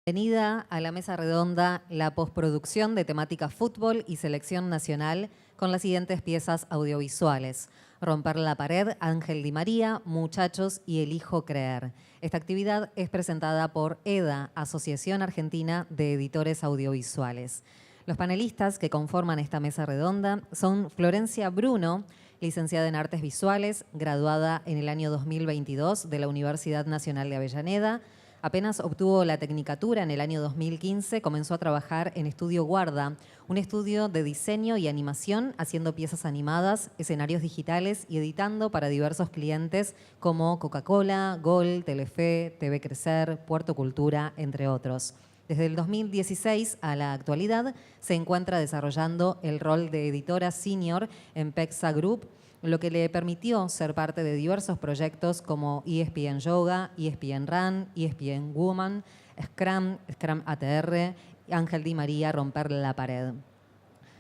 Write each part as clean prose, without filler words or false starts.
Bienvenida a la mesa redonda, la postproducción de temática fútbol y selección nacional con las siguientes piezas audiovisuales. Romper la pared, Ángel Di María, Muchachos y Elijo creer. Esta actividad es presentada por EDA, Asociación Argentina de Editores Audiovisuales. Los panelistas que conforman esta mesa redonda son Florencia Bruno, licenciada en Artes Visuales, graduada en el año 2022 de la Universidad Nacional de Avellaneda. Apenas obtuvo la tecnicatura en el año 2015, comenzó a trabajar en Estudio Guarda, un estudio de diseño y animación, haciendo piezas animadas, escenarios digitales y editando para diversos clientes como Coca-Cola, Gol, Telefe, TV Crecer, Puerto Cultura, entre otros. Desde el 2016 a la actualidad se encuentra desarrollando el rol de editora senior en PEXA Group, lo que le permitió ser parte de diversos proyectos como ESPN Yoga, ESPN Run, ESPN Woman, Scrum, Scrum ATR, Ángel Di María, Romper la pared.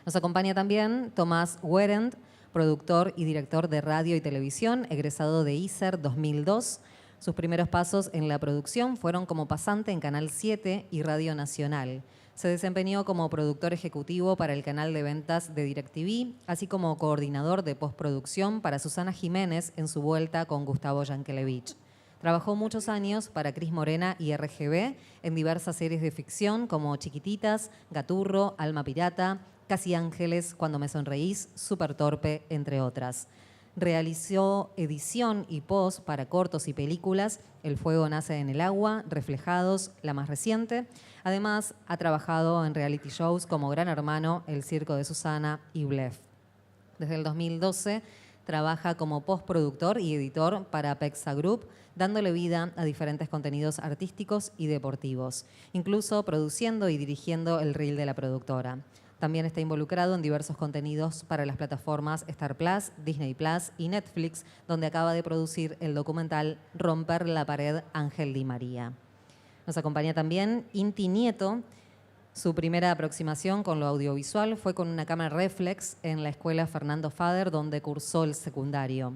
Nos acompaña también Tomás Werendt, productor y director de radio y televisión, egresado de ISER 2002. Sus primeros pasos en la producción fueron como pasante en Canal 7 y Radio Nacional. Se desempeñó como productor ejecutivo para el canal de ventas de DirecTV, así como coordinador de postproducción para Susana Jiménez en su vuelta con Gustavo Yankelevich. Trabajó muchos años para Cris Morena y RGB en diversas series de ficción como Chiquititas, Gaturro, Alma Pirata, Casi Ángeles, Cuando me sonreís, Súper Torpe, entre otras. Realizó edición y post para cortos y películas El fuego nace en el agua, Reflejados, la más reciente. Además, ha trabajado en reality shows como Gran Hermano, El circo de Susana y Blef. Desde el 2012 trabaja como postproductor y editor para PEXA Group, dándole vida a diferentes contenidos artísticos y deportivos, incluso produciendo y dirigiendo el reel de la productora. También está involucrado en diversos contenidos para las plataformas Star Plus, Disney Plus y Netflix, donde acaba de producir el documental Romper la pared, Ángel Di María. Nos acompaña también Inti Nieto. Su primera aproximación con lo audiovisual fue con una cámara reflex en la escuela Fernando Fader, donde cursó el secundario.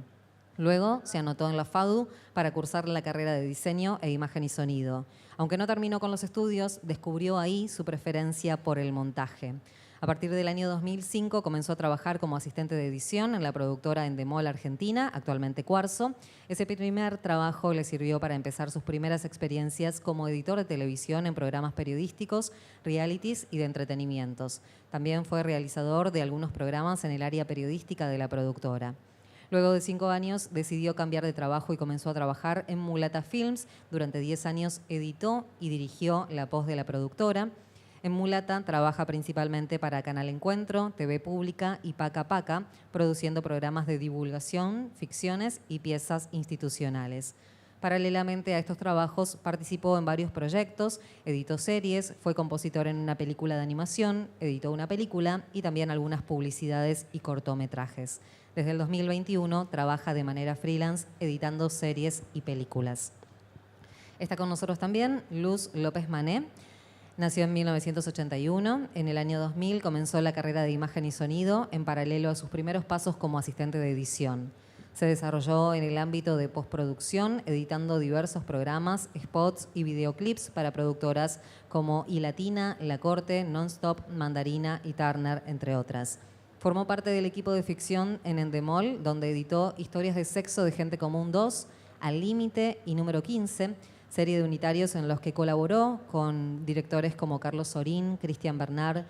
Luego se anotó en la FADU para cursar la carrera de diseño e imagen y sonido. Aunque no terminó con los estudios, descubrió ahí su preferencia por el montaje. A partir del año 2005 comenzó a trabajar como asistente de edición en la productora Endemol Argentina, actualmente Cuarzo. Ese primer trabajo le sirvió para empezar sus primeras experiencias como editor de televisión en programas periodísticos, realities y de entretenimientos. También fue realizador de algunos programas en el área periodística de la productora. Luego de 5 años decidió cambiar de trabajo y comenzó a trabajar en Mulata Films. Durante 10 años editó y dirigió la post de la productora. En Mulata trabaja principalmente para Canal Encuentro, TV Pública y Paca Paca, produciendo programas de divulgación, ficciones y piezas institucionales. Paralelamente a estos trabajos, participó en varios proyectos, editó series, fue compositor en una película de animación, editó una película y también algunas publicidades y cortometrajes. Desde el 2021 trabaja de manera freelance editando series y películas. Está con nosotros también Luz López Mané. Nació en 1981. En el año 2000 comenzó la carrera de imagen y sonido en paralelo a sus primeros pasos como asistente de edición. Se desarrolló en el ámbito de postproducción, editando diversos programas, spots y videoclips para productoras como iLatina, La Corte, Nonstop, Mandarina y Turner, entre otras. Formó parte del equipo de ficción en Endemol, donde editó Historias de sexo de gente común 2, Al límite y Número 15, serie de unitarios en los que colaboró con directores como Carlos Sorín, Cristian Bernard,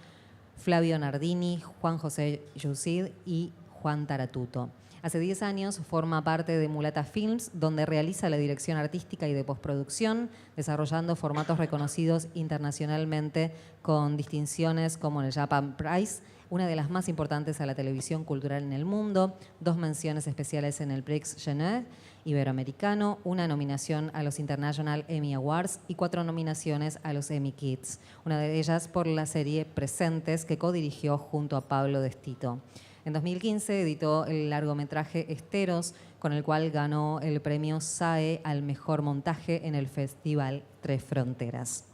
Flavio Nardini, Juan José Yusid y Juan Taratuto. Hace 10 años forma parte de Mulata Films, donde realiza la dirección artística y de postproducción, desarrollando formatos reconocidos internacionalmente con distinciones como el Japan Prize, una de las más importantes a la televisión cultural en el mundo, 2 menciones especiales en el Prix Genève Iberoamericano, una nominación a los International Emmy Awards y 4 nominaciones a los Emmy Kids, una de ellas por la serie Presentes que codirigió junto a Pablo Destito. En 2015 editó el largometraje Esteros, con el cual ganó el premio SAE al mejor montaje en el Festival Tres Fronteras.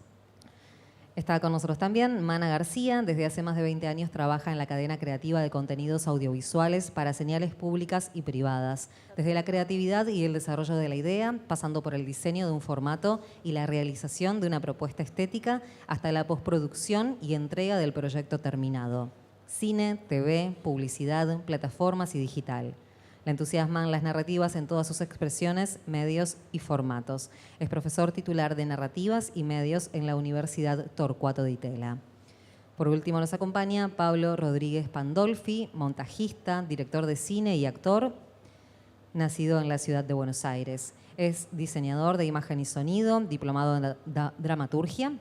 Está con nosotros también Mana García. Desde hace más de 20 años trabaja en la cadena creativa de contenidos audiovisuales para señales públicas y privadas. Desde la creatividad y el desarrollo de la idea, pasando por el diseño de un formato y la realización de una propuesta estética, hasta la postproducción y entrega del proyecto terminado. Cine, TV, publicidad, plataformas y digital. Le entusiasman las narrativas en todas sus expresiones, medios y formatos. Es profesor titular de Narrativas y Medios en la Universidad Torcuato Di Tella. Por último nos acompaña Pablo Rodríguez Pandolfi, montajista, director de cine y actor, nacido en la ciudad de Buenos Aires. Es diseñador de imagen y sonido, diplomado en dramaturgia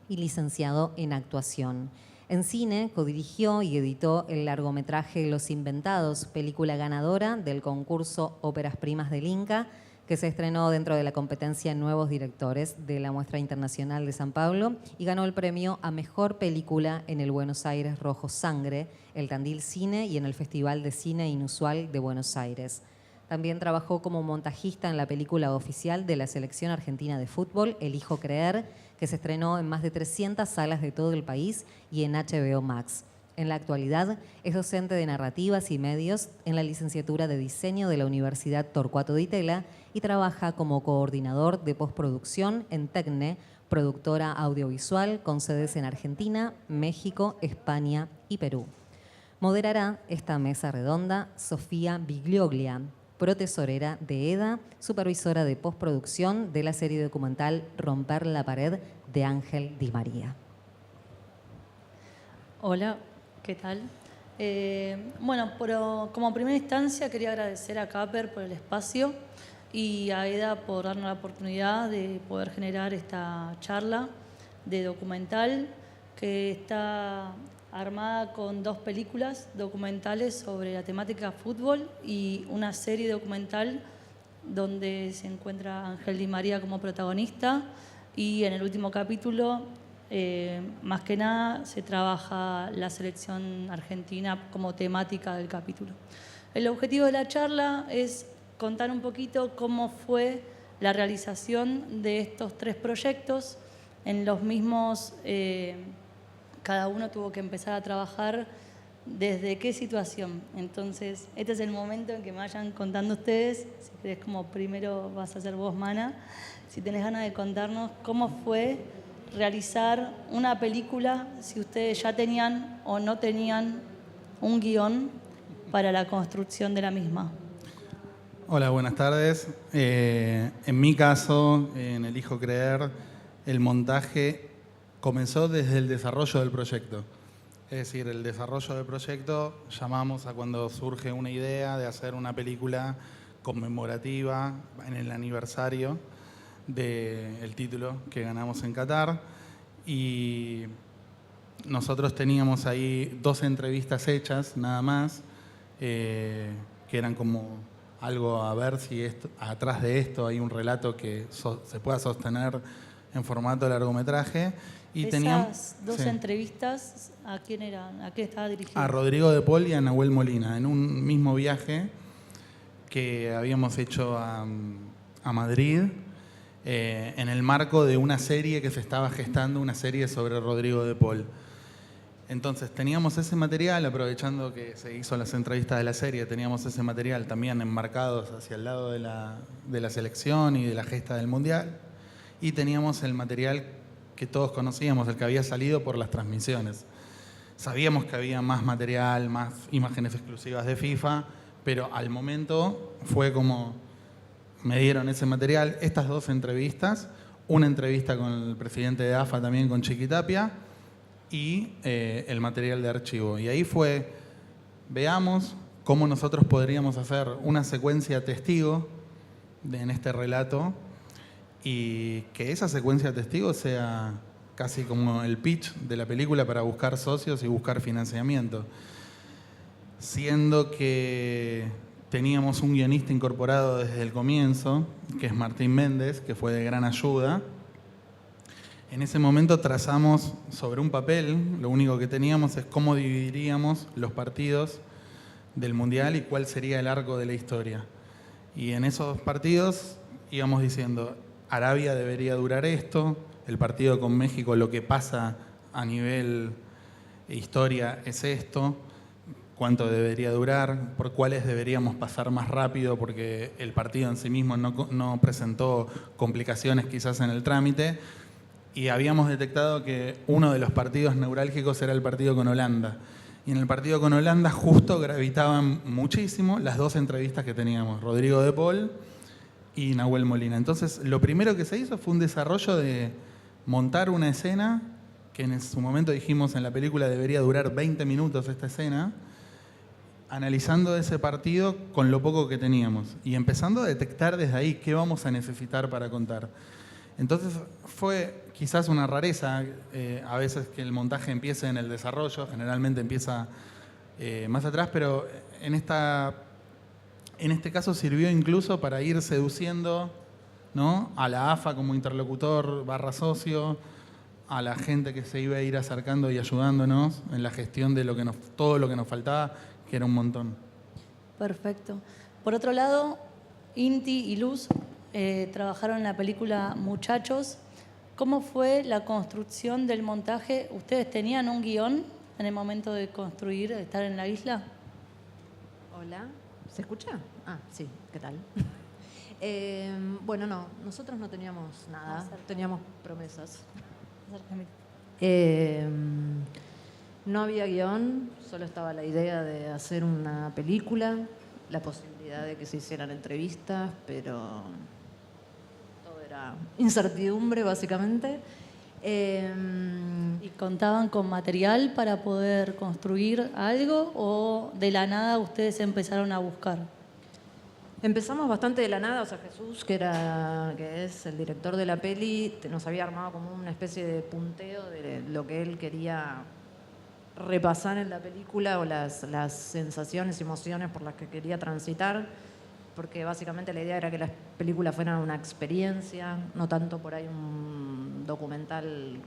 y licenciado en actuación. En cine, codirigió y editó el largometraje Los Inventados, película ganadora del concurso Óperas Primas del Inca, que se estrenó dentro de la competencia Nuevos Directores de la Muestra Internacional de San Pablo y ganó el premio a Mejor Película en el Buenos Aires Rojo Sangre, el Tandil Cine y en el Festival de Cine Inusual de Buenos Aires. También trabajó como montajista en la película oficial de la Selección Argentina de Fútbol, Elijo Creer, que se estrenó en más de 300 salas de todo el país y en HBO Max. En la actualidad es docente de narrativas y medios en la licenciatura de diseño de la Universidad Torcuato Di Tella y trabaja como coordinador de postproducción en Tecne, productora audiovisual con sedes en Argentina, México, España y Perú. Moderará esta mesa redonda Sofía Biglioglia, protesorera de EDA, supervisora de postproducción de la serie documental Romper la Pared de Ángel Di María. Hola, ¿qué tal? Como primera instancia quería agradecer a Caper por el espacio y a EDA por darnos la oportunidad de poder generar esta charla de documental que está armada con 2 películas documentales sobre la temática fútbol y una serie documental donde se encuentra Ángel Di María como protagonista y en el último capítulo, más que nada, se trabaja la selección argentina como temática del capítulo. El objetivo de la charla es contar un poquito cómo fue la realización de estos 3 proyectos. En los mismos cada uno tuvo que empezar a trabajar desde qué situación. Entonces, este es el momento en que me vayan contando ustedes. Si querés, como primero vas a hacer vos, Mana, si tenés ganas de contarnos cómo fue realizar una película, si ustedes ya tenían o no tenían un guión para la construcción de la misma. Hola, buenas tardes. En mi caso, en Elijo Creer, el montaje comenzó desde el desarrollo del proyecto. Es decir, el desarrollo del proyecto llamamos a cuando surge una idea de hacer una película conmemorativa en el aniversario del título que ganamos en Qatar. Y nosotros teníamos ahí 2 entrevistas hechas, nada más, que eran como algo a ver si atrás de esto hay un relato que se pueda sostener en formato de largometraje. Y esas 2 entrevistas, ¿a quién eran? ¿A qué estaba dirigido? A Rodrigo de Paul y a Nahuel Molina, en un mismo viaje que habíamos hecho a Madrid, en el marco de una serie que se estaba gestando, una serie sobre Rodrigo de Paul. Entonces teníamos ese material, aprovechando que se hizo las entrevistas de la serie, teníamos ese material también enmarcados hacia el lado de la selección y de la gesta del Mundial, y teníamos el material que todos conocíamos, el que había salido por las transmisiones. Sabíamos que había más material, más imágenes exclusivas de FIFA, pero al momento fue como me dieron ese material, estas 2 entrevistas, una entrevista con el presidente de AFA también, con Chiqui Tapia, y el material de archivo. Y ahí fue, veamos cómo nosotros podríamos hacer una secuencia testigo en este relato, y que esa secuencia de testigos sea casi como el pitch de la película para buscar socios y buscar financiamiento. Siendo que teníamos un guionista incorporado desde el comienzo, que es Martín Méndez, que fue de gran ayuda. En ese momento trazamos sobre un papel, lo único que teníamos es cómo dividiríamos los partidos del Mundial y cuál sería el arco de la historia. Y en esos partidos íbamos diciendo, Arabia debería durar esto, el partido con México, lo que pasa a nivel historia es esto, cuánto debería durar, por cuáles deberíamos pasar más rápido, porque el partido en sí mismo no presentó complicaciones quizás en el trámite, y habíamos detectado que uno de los partidos neurálgicos era el partido con Holanda. Y en el partido con Holanda justo gravitaban muchísimo las dos entrevistas que teníamos, Rodrigo de Paul y Nahuel Molina. Entonces, lo primero que se hizo fue un desarrollo de montar una escena, que en su momento dijimos en la película debería durar 20 minutos esta escena, analizando ese partido con lo poco que teníamos y empezando a detectar desde ahí qué vamos a necesitar para contar. Entonces fue quizás una rareza a veces que el montaje empiece en el desarrollo, generalmente empieza más atrás, pero en este caso sirvió incluso para ir seduciendo, ¿no?, a la AFA como interlocutor / socio, a la gente que se iba a ir acercando y ayudándonos en la gestión de todo lo que nos faltaba, que era un montón. Perfecto. Por otro lado, Inti y Luz trabajaron en la película Muchachos. ¿Cómo fue la construcción del montaje? ¿Ustedes tenían un guión en el momento de construir, de estar en la isla? Hola, ¿se escucha? Ah, sí, ¿qué tal? Bueno, no, nosotros no teníamos nada, teníamos promesas. No había guión, solo estaba la idea de hacer una película, la posibilidad de que se hicieran entrevistas, pero todo era incertidumbre básicamente. ¿Y contaban con material para poder construir algo o de la nada ustedes empezaron a buscar? Empezamos bastante de la nada, o sea, Jesús, que es el director de la peli, nos había armado como una especie de punteo de lo que él quería repasar en la película o las sensaciones y emociones por las que quería transitar, porque básicamente la idea era que las películas fueran una experiencia, no tanto por ahí un documental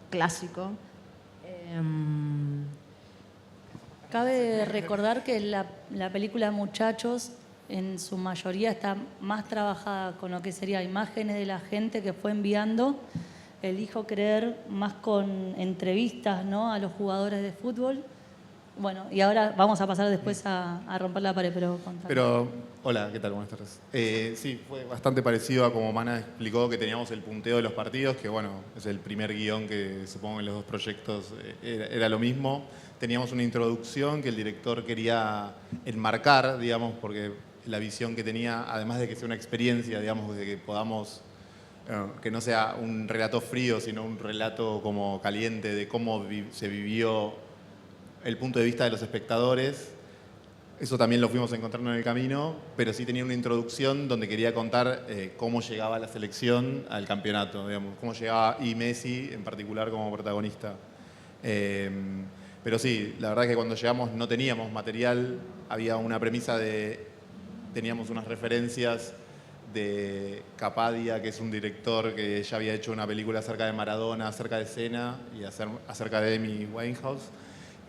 clásico. Cabe recordar que la película Muchachos en su mayoría está más trabajada con lo que sería imágenes de la gente que fue enviando. Elijo creer más con entrevistas, ¿no?, a los jugadores de fútbol. Bueno, y ahora vamos a pasar después a romper la pared, pero contame. Pero, hola, ¿qué tal? Buenas tardes. Sí, fue bastante parecido a como Mana explicó, que teníamos el punteo de los partidos, que bueno, es el primer guión que supongo en los dos proyectos era lo mismo. Teníamos una introducción que el director quería enmarcar, digamos, porque la visión que tenía, además de que sea una experiencia, digamos, de que podamos, que no sea un relato frío, sino un relato como caliente de cómo se vivió el punto de vista de los espectadores. Eso también lo fuimos encontrando en el camino, pero sí tenía una introducción donde quería contar cómo llegaba la selección al campeonato, digamos, cómo llegaba y Messi en particular como protagonista. Pero sí, la verdad que cuando llegamos no teníamos material, había una premisa teníamos unas referencias de Capadia, que es un director que ya había hecho una película acerca de Maradona, acerca de Senna y acerca de Amy Winehouse,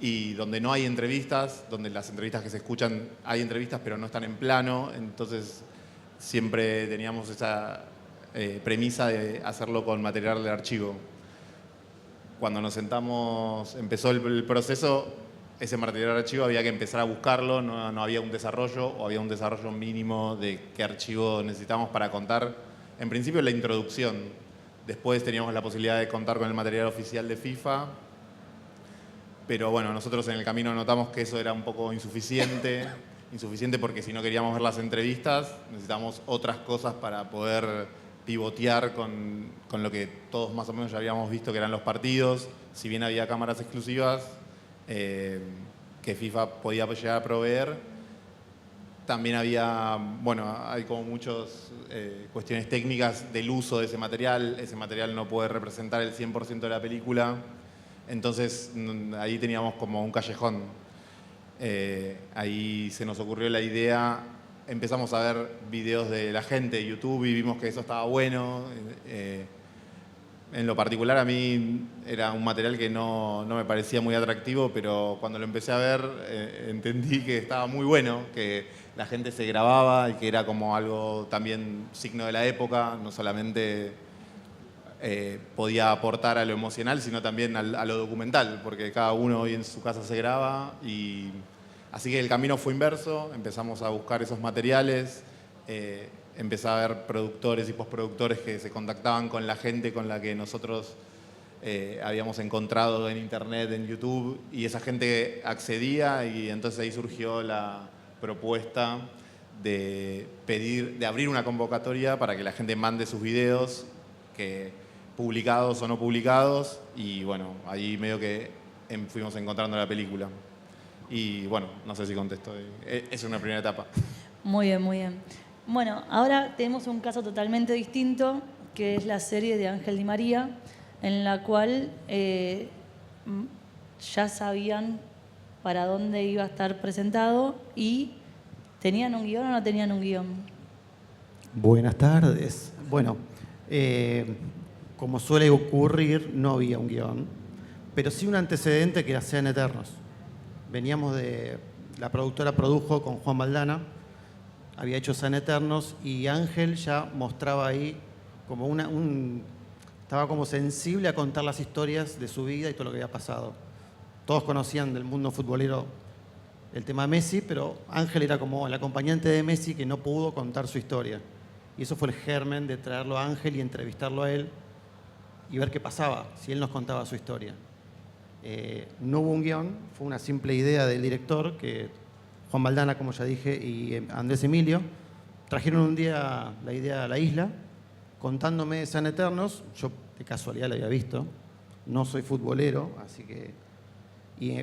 y donde no hay entrevistas, donde las entrevistas que se escuchan hay entrevistas pero no están en plano, entonces siempre teníamos esa premisa de hacerlo con material de archivo. Cuando nos sentamos, empezó el proceso, ese material de archivo había que empezar a buscarlo, no había un desarrollo o había un desarrollo mínimo de qué archivo necesitamos para contar. En principio la introducción, después teníamos la posibilidad de contar con el material oficial de FIFA, pero bueno, nosotros en el camino notamos que eso era un poco insuficiente porque si no queríamos ver las entrevistas necesitamos otras cosas para poder pivotear con lo que todos más o menos ya habíamos visto que eran los partidos, si bien había cámaras exclusivas que FIFA podía llegar a proveer. También había, bueno, hay como muchas cuestiones técnicas del uso de ese material no puede representar el 100% de la película, entonces ahí teníamos como un callejón. Ahí se nos ocurrió la idea, empezamos a ver videos de la gente de YouTube y vimos que eso estaba bueno. En lo particular a mí era un material que no me parecía muy atractivo, pero cuando lo empecé a ver entendí que estaba muy bueno, que la gente se grababa y que era como algo también signo de la época, no solamente podía aportar a lo emocional, sino también a lo documental, porque cada uno hoy en su casa se graba. Y así que el camino fue inverso, empezamos a buscar esos materiales, empecé a ver productores y postproductores que se contactaban con la gente con la que nosotros habíamos encontrado en internet, en YouTube, y esa gente accedía, y entonces ahí surgió la propuesta de abrir una convocatoria para que la gente mande sus videos, publicados o no publicados, y bueno, ahí medio que fuimos encontrando la película. Y bueno, no sé si contesto, es una primera etapa. Muy bien, muy bien. Bueno, ahora tenemos un caso totalmente distinto, que es la serie de Ángel Di María, en la cual ya sabían para dónde iba a estar presentado y ¿tenían un guión o no tenían un guión? Buenas tardes. Bueno, como suele ocurrir, no había un guión, pero sí un antecedente que era Sean Eternos. Veníamos de... La productora produjo con Juan Maldana, había hecho Sean Eternos, y Ángel ya mostraba ahí como estaba como sensible a contar las historias de su vida y todo lo que había pasado. Todos conocían del mundo futbolero el tema de Messi, pero Ángel era como el acompañante de Messi que no pudo contar su historia. Y eso fue el germen de traerlo a Ángel y entrevistarlo a él y ver qué pasaba, si él nos contaba su historia. No hubo un guión, fue una simple idea del director, que Juan Maldana, como ya dije, y Andrés Emilio, trajeron un día la idea a la isla, contándome Sean Eternos. Yo de casualidad la había visto, no soy futbolero, así que...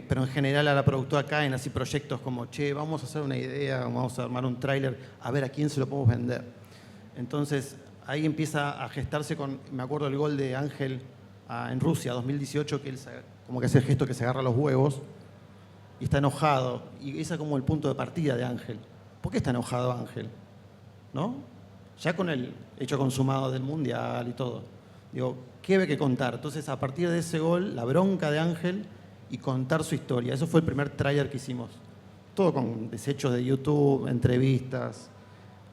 pero en general a la productora caen así proyectos como, che, vamos a hacer una idea, vamos a armar un tráiler, a ver a quién se lo podemos vender. Entonces ahí empieza a gestarse me acuerdo el gol de Ángel en Rusia, 2018, que él como que hace el gesto que se agarra los huevos y está enojado. Y ese es como el punto de partida de Ángel. ¿Por qué está enojado Ángel? ¿No? Ya con el hecho consumado del Mundial y todo. Digo, ¿qué hay que contar? Entonces, a partir de ese gol, la bronca de Ángel y contar su historia. Eso fue el primer tráiler que hicimos. Todo con desechos de YouTube, entrevistas,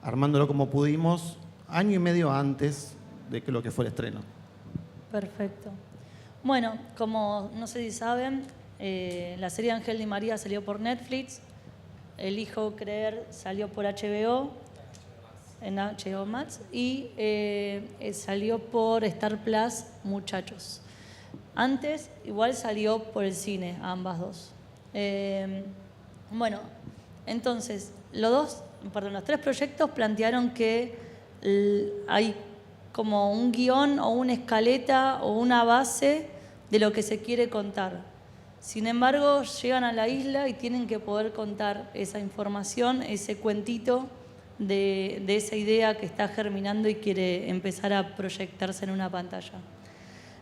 armándolo como pudimos, año y medio antes de que lo que fue el estreno. Perfecto. Bueno, como no sé si saben, la serie Ángel Di María salió por Netflix, Elijo Creer salió por HBO, en HBO Max, y salió por Star Plus, Muchachos. Antes, igual salió por el cine, ambas dos. Bueno, entonces, los tres proyectos plantearon que hay como un guión o una escaleta o una base de lo que se quiere contar. Sin embargo, llegan a la isla y tienen que poder contar esa información, ese cuentito de esa idea que está germinando y quiere empezar a proyectarse en una pantalla.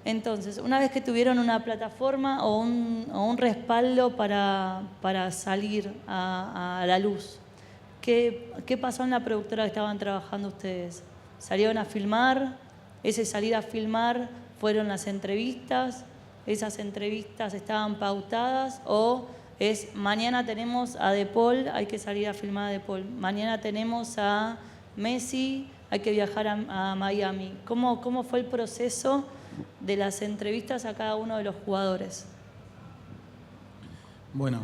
Entonces, una vez que tuvieron una plataforma o un respaldo para salir a la luz, ¿qué pasó en la productora que estaban trabajando ustedes? ¿Salieron a filmar? ¿Ese salir a filmar fueron las entrevistas? ¿Esas entrevistas estaban pautadas? ¿O es mañana tenemos a De Paul, hay que salir a filmar a De Paul? Mañana tenemos a Messi, hay que viajar a Miami. ¿Cómo fue el proceso de las entrevistas a cada uno de los jugadores? Bueno,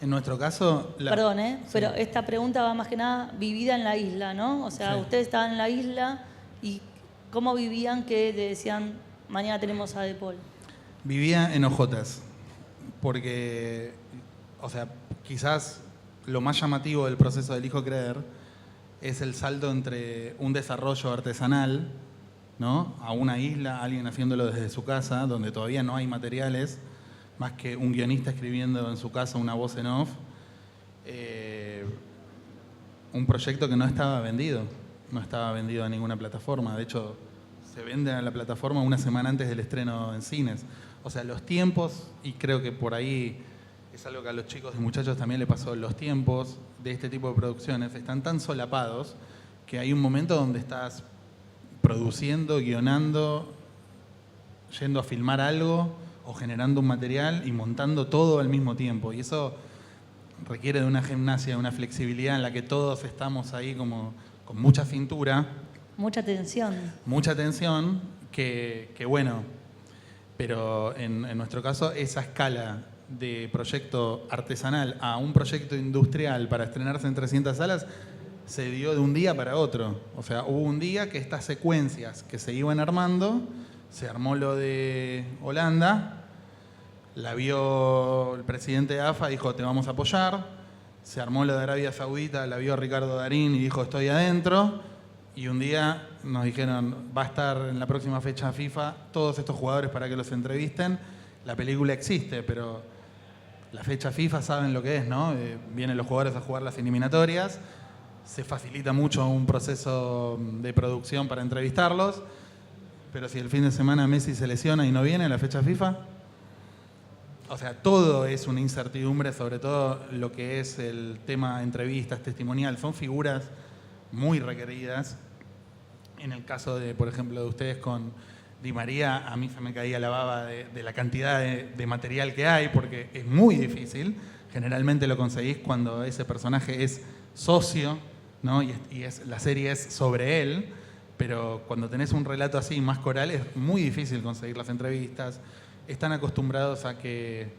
en nuestro caso... Perdón, sí. pero esta pregunta va más que nada vivida en la isla, ¿no? O sea, Sí. ustedes estaban en la isla y ¿cómo vivían que le decían mañana tenemos a De Paul? Vivía en Ojotas, porque, o sea, quizás lo más llamativo del proceso de Elijo Creer es el salto entre un desarrollo artesanal, ¿no?, a una isla, alguien haciéndolo desde su casa, donde todavía no hay materiales, más que un guionista escribiendo en su casa una voz en off. Un proyecto que no estaba vendido a ninguna plataforma. De hecho, se vende a la plataforma una semana antes del estreno en cines. O sea, los tiempos, y creo que por ahí es algo que a los chicos y muchachos también le pasó, los tiempos de este tipo de producciones están tan solapados que hay un momento donde estás produciendo, guionando, yendo a filmar algo o generando un material y montando todo al mismo tiempo. Y eso requiere de una gimnasia, de una flexibilidad en la que todos estamos ahí como con mucha cintura. Mucha tensión. Mucha tensión, que bueno, pero en nuestro caso esa escala de proyecto artesanal a un proyecto industrial para estrenarse en 300 salas se dio de un día para otro. O sea, hubo un día que estas secuencias que se iban armando, se armó lo de Holanda, la vio el presidente de AFA, dijo te vamos a apoyar, se armó lo de Arabia Saudita, la vio Ricardo Darín y dijo estoy adentro, y un día nos dijeron va a estar en la próxima fecha FIFA todos estos jugadores para que los entrevisten. La película existe, pero la fecha FIFA saben lo que es, ¿no? Vienen los jugadores a jugar las eliminatorias, se facilita mucho un proceso de producción para entrevistarlos, pero si el fin de semana Messi se lesiona y no viene a la fecha FIFA, o sea, todo es una incertidumbre, sobre todo lo que es el tema entrevistas, testimonial, son figuras muy requeridas. En el caso de, por ejemplo, de ustedes con Di María, a mí se me caía la baba de la cantidad de material que hay, porque es muy difícil. Generalmente lo conseguís cuando ese personaje es socio, ¿no? y la serie es sobre él, pero cuando tenés un relato así más coral es muy difícil conseguir las entrevistas. Están acostumbrados a que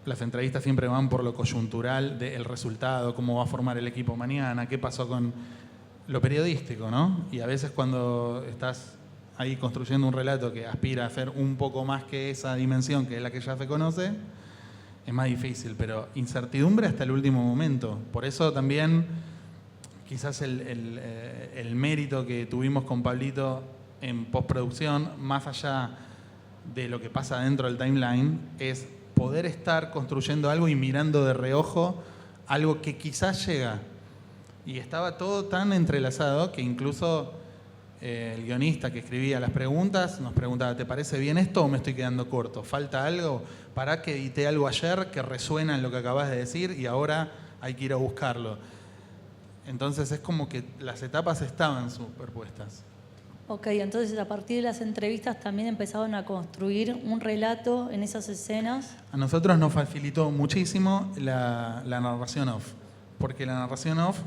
las entrevistas siempre van por lo coyuntural del resultado, cómo va a formar el equipo mañana, qué pasó con lo periodístico, ¿no? Y a veces cuando estás ahí construyendo un relato que aspira a ser un poco más que esa dimensión que es la que ya se conoce, es más difícil, pero incertidumbre hasta el último momento. Por eso también quizás el mérito que tuvimos con Pablito en postproducción, más allá de lo que pasa dentro del timeline, es poder estar construyendo algo y mirando de reojo algo que quizás llega. Y estaba todo tan entrelazado que incluso el guionista que escribía las preguntas nos preguntaba, ¿te parece bien esto o me estoy quedando corto? ¿Falta algo? ¿Para que edité algo ayer que resuena en lo que acabas de decir y ahora hay que ir a buscarlo? Entonces es como que las etapas estaban superpuestas. Ok, entonces a partir de las entrevistas también empezaron a construir un relato en esas escenas. A nosotros nos facilitó muchísimo la narración off, porque la narración off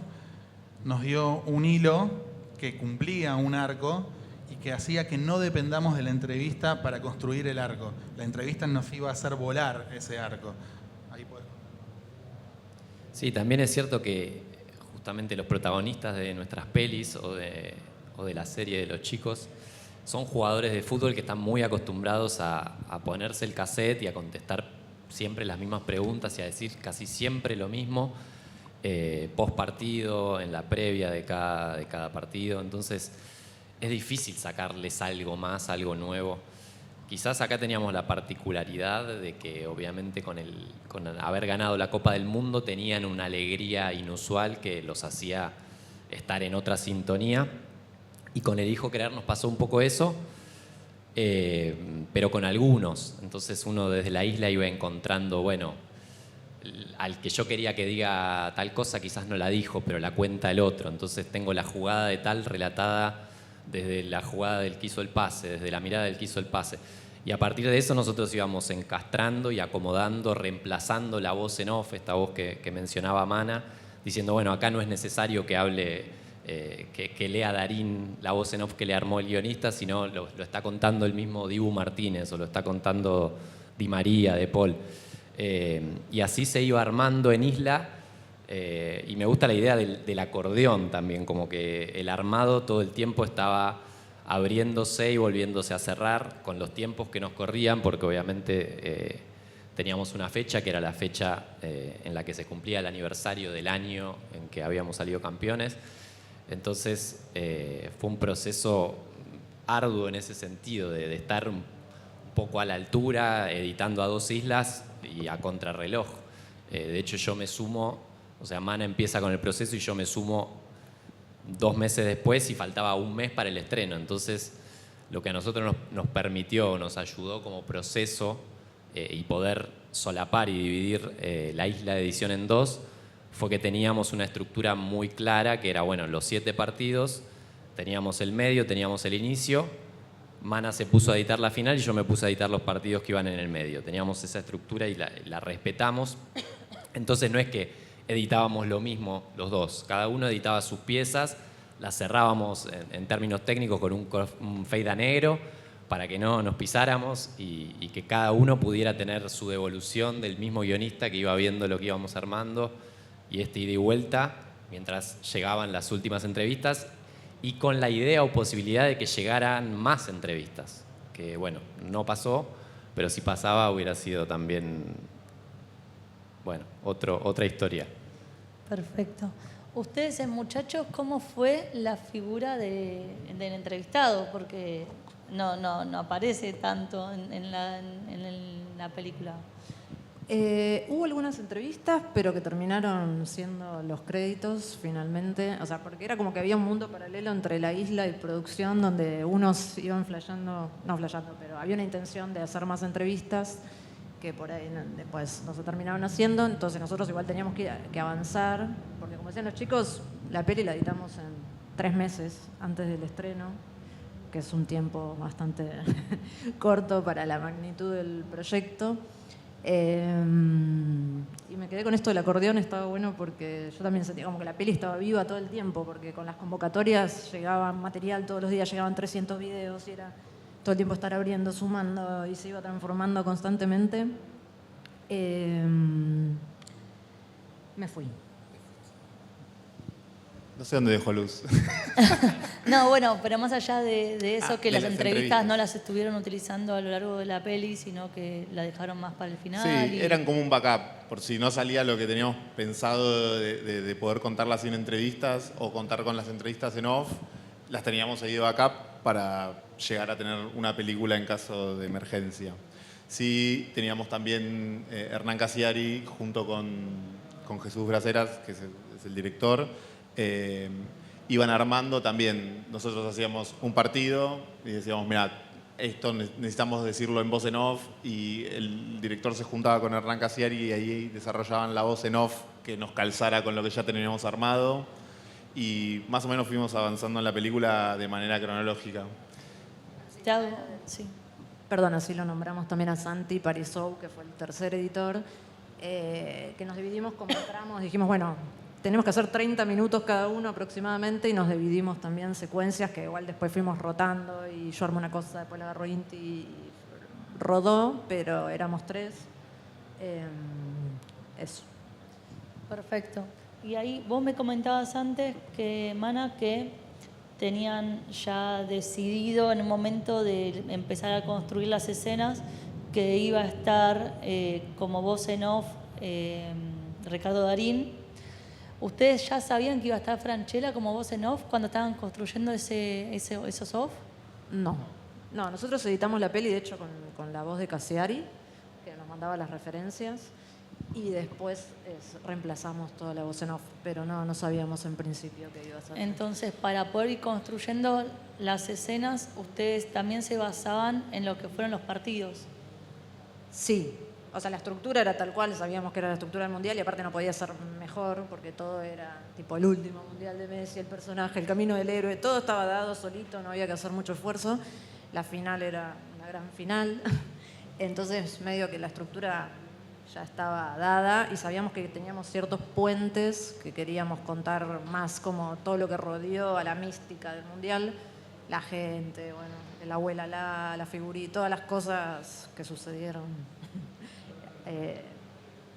nos dio un hilo que cumplía un arco y que hacía que no dependamos de la entrevista para construir el arco. La entrevista nos iba a hacer volar ese arco. Ahí puedes. Sí, también es cierto que justamente los protagonistas de nuestras pelis o de la serie de los chicos son jugadores de fútbol que están muy acostumbrados a ponerse el cassette y a contestar siempre las mismas preguntas y a decir casi siempre lo mismo post partido, en la previa de cada partido. Entonces es difícil sacarles algo más, algo nuevo. Quizás acá teníamos la particularidad de que obviamente con haber ganado la Copa del Mundo tenían una alegría inusual que los hacía estar en otra sintonía. Y con El Hijo Querer nos pasó un poco eso, pero con algunos. Entonces uno desde la isla iba encontrando, bueno, al que yo quería que diga tal cosa quizás no la dijo, pero la cuenta el otro. Entonces tengo la jugada de tal relatada desde la jugada del que hizo el pase, desde la mirada del que hizo el pase. Y a partir de eso nosotros íbamos encastrando y acomodando, reemplazando la voz en off, esta voz que mencionaba Mana, diciendo, bueno, acá no es necesario que hable, que lea Darín la voz en off que le armó el guionista, sino lo está contando el mismo Dibu Martínez o lo está contando Di María, De Paul. Y así se iba armando en Isla. Y me gusta la idea del acordeón también, como que el armado todo el tiempo estaba abriéndose y volviéndose a cerrar con los tiempos que nos corrían, porque obviamente teníamos una fecha que era la fecha en la que se cumplía el aniversario del año en que habíamos salido campeones. Entonces fue un proceso arduo en ese sentido, de estar un poco a la altura, editando a dos islas y a contrarreloj. De hecho yo me sumo, o sea, Mana empieza con el proceso y yo me sumo 2 meses después y faltaba un mes para el estreno. Entonces, lo que a nosotros nos permitió, nos ayudó como proceso y poder solapar y dividir la isla de edición en 2, fue que teníamos una estructura muy clara, que era, bueno, los 7 partidos, teníamos el medio, teníamos el inicio, Mana se puso a editar la final y yo me puse a editar los partidos que iban en el medio. Teníamos esa estructura y la respetamos. Entonces no es que editábamos lo mismo los dos, cada uno editaba sus piezas, las cerrábamos en términos técnicos con un fade a negro para que no nos pisáramos y que cada uno pudiera tener su devolución del mismo guionista que iba viendo lo que íbamos armando y ida y vuelta mientras llegaban las últimas entrevistas y con la idea o posibilidad de que llegaran más entrevistas, que bueno, no pasó, pero si pasaba hubiera sido también, bueno, otra historia. Perfecto. Ustedes, muchachos, ¿cómo fue la figura del entrevistado? Porque no aparece tanto en la película. Hubo algunas entrevistas, pero que terminaron siendo los créditos finalmente. O sea, porque era como que había un mundo paralelo entre la isla y producción donde unos iban pero había una intención de hacer más entrevistas que por ahí después no se terminaron haciendo. Entonces nosotros igual teníamos que avanzar, porque como decían los chicos, la peli la editamos en 3 meses antes del estreno, que es un tiempo bastante corto para la magnitud del proyecto. Y me quedé con esto del acordeón, estaba bueno porque yo también sentía como que la peli estaba viva todo el tiempo, porque con las convocatorias llegaba material todos los días, llegaban 300 videos y era todo el tiempo estar abriendo, sumando y se iba transformando constantemente. Me fui. No sé dónde dejó Luz. No, bueno, pero más allá de eso, que de las las entrevistas no las estuvieron utilizando a lo largo de la peli, sino que la dejaron más para el final. Sí, eran como un backup, por si no salía lo que teníamos pensado de poder contarlas sin entrevistas o contar con las entrevistas en off, las teníamos ahí de backup para llegar a tener una película en caso de emergencia. Sí, teníamos también Hernán Casiari junto con Jesús Braceras, que es el director. Iban armando también, nosotros hacíamos un partido y decíamos, mira, esto necesitamos decirlo en voz en off, y el director se juntaba con Hernán Casiari y ahí desarrollaban la voz en off que nos calzara con lo que ya teníamos armado, y más o menos fuimos avanzando en la película de manera cronológica. Sí. Perdón, así lo nombramos también a Santi Parisou, que fue el tercer editor, que nos dividimos como tramos, dijimos, bueno, tenemos que hacer 30 minutos cada uno aproximadamente y nos dividimos también secuencias que igual después fuimos rotando y yo armé una cosa, después la agarró Inti y rodó, pero éramos 3. Eso. Perfecto. Y ahí vos me comentabas antes que, Mana, que tenían ya decidido en un momento de empezar a construir las escenas que iba a estar como voz en off Ricardo Darín. ¿Ustedes ya sabían que iba a estar Francella como voz en off cuando estaban construyendo esos off? No, nosotros editamos la peli, de hecho, con la voz de Casiari, que nos mandaba las referencias, y después reemplazamos toda la voz en off, pero no sabíamos en principio que iba a ser. Entonces, para poder ir construyendo las escenas, ustedes también se basaban en lo que fueron los partidos. Sí. O sea, la estructura era tal cual, sabíamos que era la estructura del Mundial y aparte no podía ser mejor porque todo era tipo el último Mundial de Messi, el personaje, el camino del héroe, todo estaba dado solito, no había que hacer mucho esfuerzo. La final era una gran final, entonces medio que la estructura ya estaba dada y sabíamos que teníamos ciertos puentes que queríamos contar más, como todo lo que rodeó a la mística del Mundial, la gente, bueno, el abuela la figurita, todas las cosas que sucedieron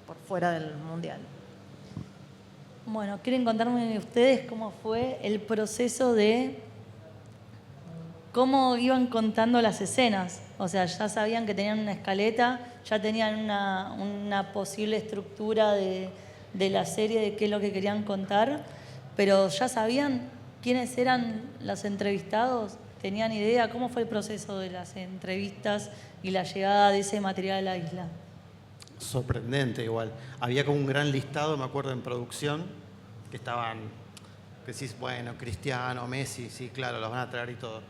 por fuera del Mundial. Bueno, ¿quieren contarme ustedes cómo fue el proceso de cómo iban contando las escenas? O sea, ya sabían que tenían una escaleta, ya tenían una posible estructura de la serie, de qué es lo que querían contar, pero ya sabían quiénes eran los entrevistados, tenían idea. ¿Cómo fue el proceso de las entrevistas y la llegada de ese material a la isla? Sorprendente igual. Había como un gran listado, me acuerdo, en producción, que estaban, que decís, bueno, Cristiano, Messi, sí, claro, los van a traer y todo.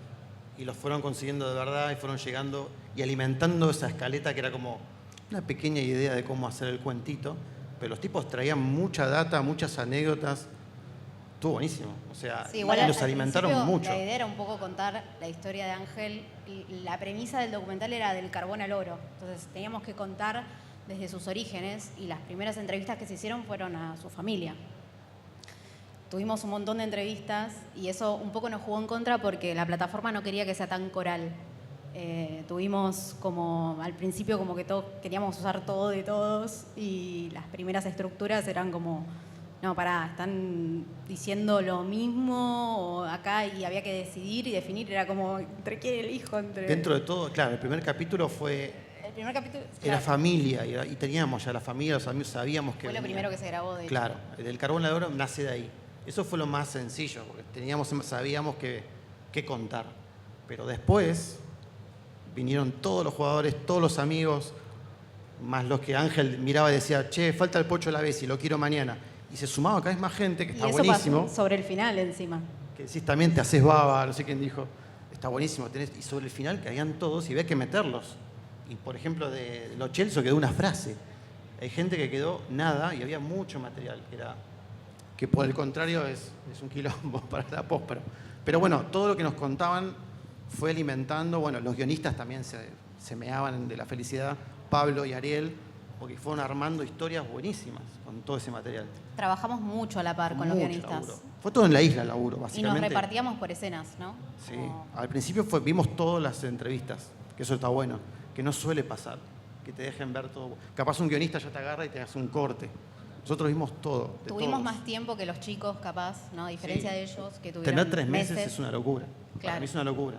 Y los fueron consiguiendo de verdad y fueron llegando y alimentando esa escaleta que era como una pequeña idea de cómo hacer el cuentito. Pero los tipos traían mucha data, muchas anécdotas, estuvo buenísimo. O sea, Sí, y igual nos al alimentaron principio mucho. La idea era un poco contar la historia de Ángel. La premisa del documental era del carbón al oro. Entonces teníamos que contar desde sus orígenes y las primeras entrevistas que se hicieron fueron a su familia. Tuvimos un montón de entrevistas y eso un poco nos jugó en contra porque la plataforma no quería que sea tan coral. Tuvimos como al principio como que todos queríamos usar todo de todos y las primeras estructuras eran como, no, pará, están diciendo lo mismo o acá y había que decidir y definir, era como, ¿entre quién elijo? Dentro de todo, claro, el primer capítulo fue... El primer capítulo Era claro, familia y teníamos ya la familia, los amigos, sabíamos que fue lo venía. primero que se grabó de hecho. Claro, el carbón al oro nace de ahí. Eso fue lo más sencillo, porque sabíamos qué contar. Pero después vinieron todos los jugadores, todos los amigos, más los que Ángel miraba y decía, che, falta el Pocho Lavezzi, lo quiero mañana. Y se sumaba cada vez más gente, que Y está eso buenísimo. pasó sobre el final encima. Que decís, también te haces baba, no sé quién dijo. Está buenísimo. Y sobre el final caían todos y había que meterlos. Y por ejemplo, de Lo Celso quedó una frase. Hay gente que quedó nada y había mucho material que por el contrario es un quilombo para la post. Pero bueno, todo lo que nos contaban fue alimentando. Bueno, los guionistas también se meaban de la felicidad, Pablo y Ariel, porque fueron armando historias buenísimas con todo ese material. Trabajamos mucho a la par con los Mucho guionistas. laburo. Fue todo en la isla el laburo, Y básicamente. nos repartíamos por escenas, ¿no? Sí, Como- al principio vimos todas las entrevistas, que eso está bueno, que no suele pasar, que te dejen ver todo. Capaz un guionista ya te agarra y te hace un corte. Nosotros vimos todo. de Tuvimos todos. más tiempo que los chicos, capaz, ¿no? A diferencia Sí. de ellos, que tuvieron Tener 3 meses es una locura. Para Claro. mí es una locura.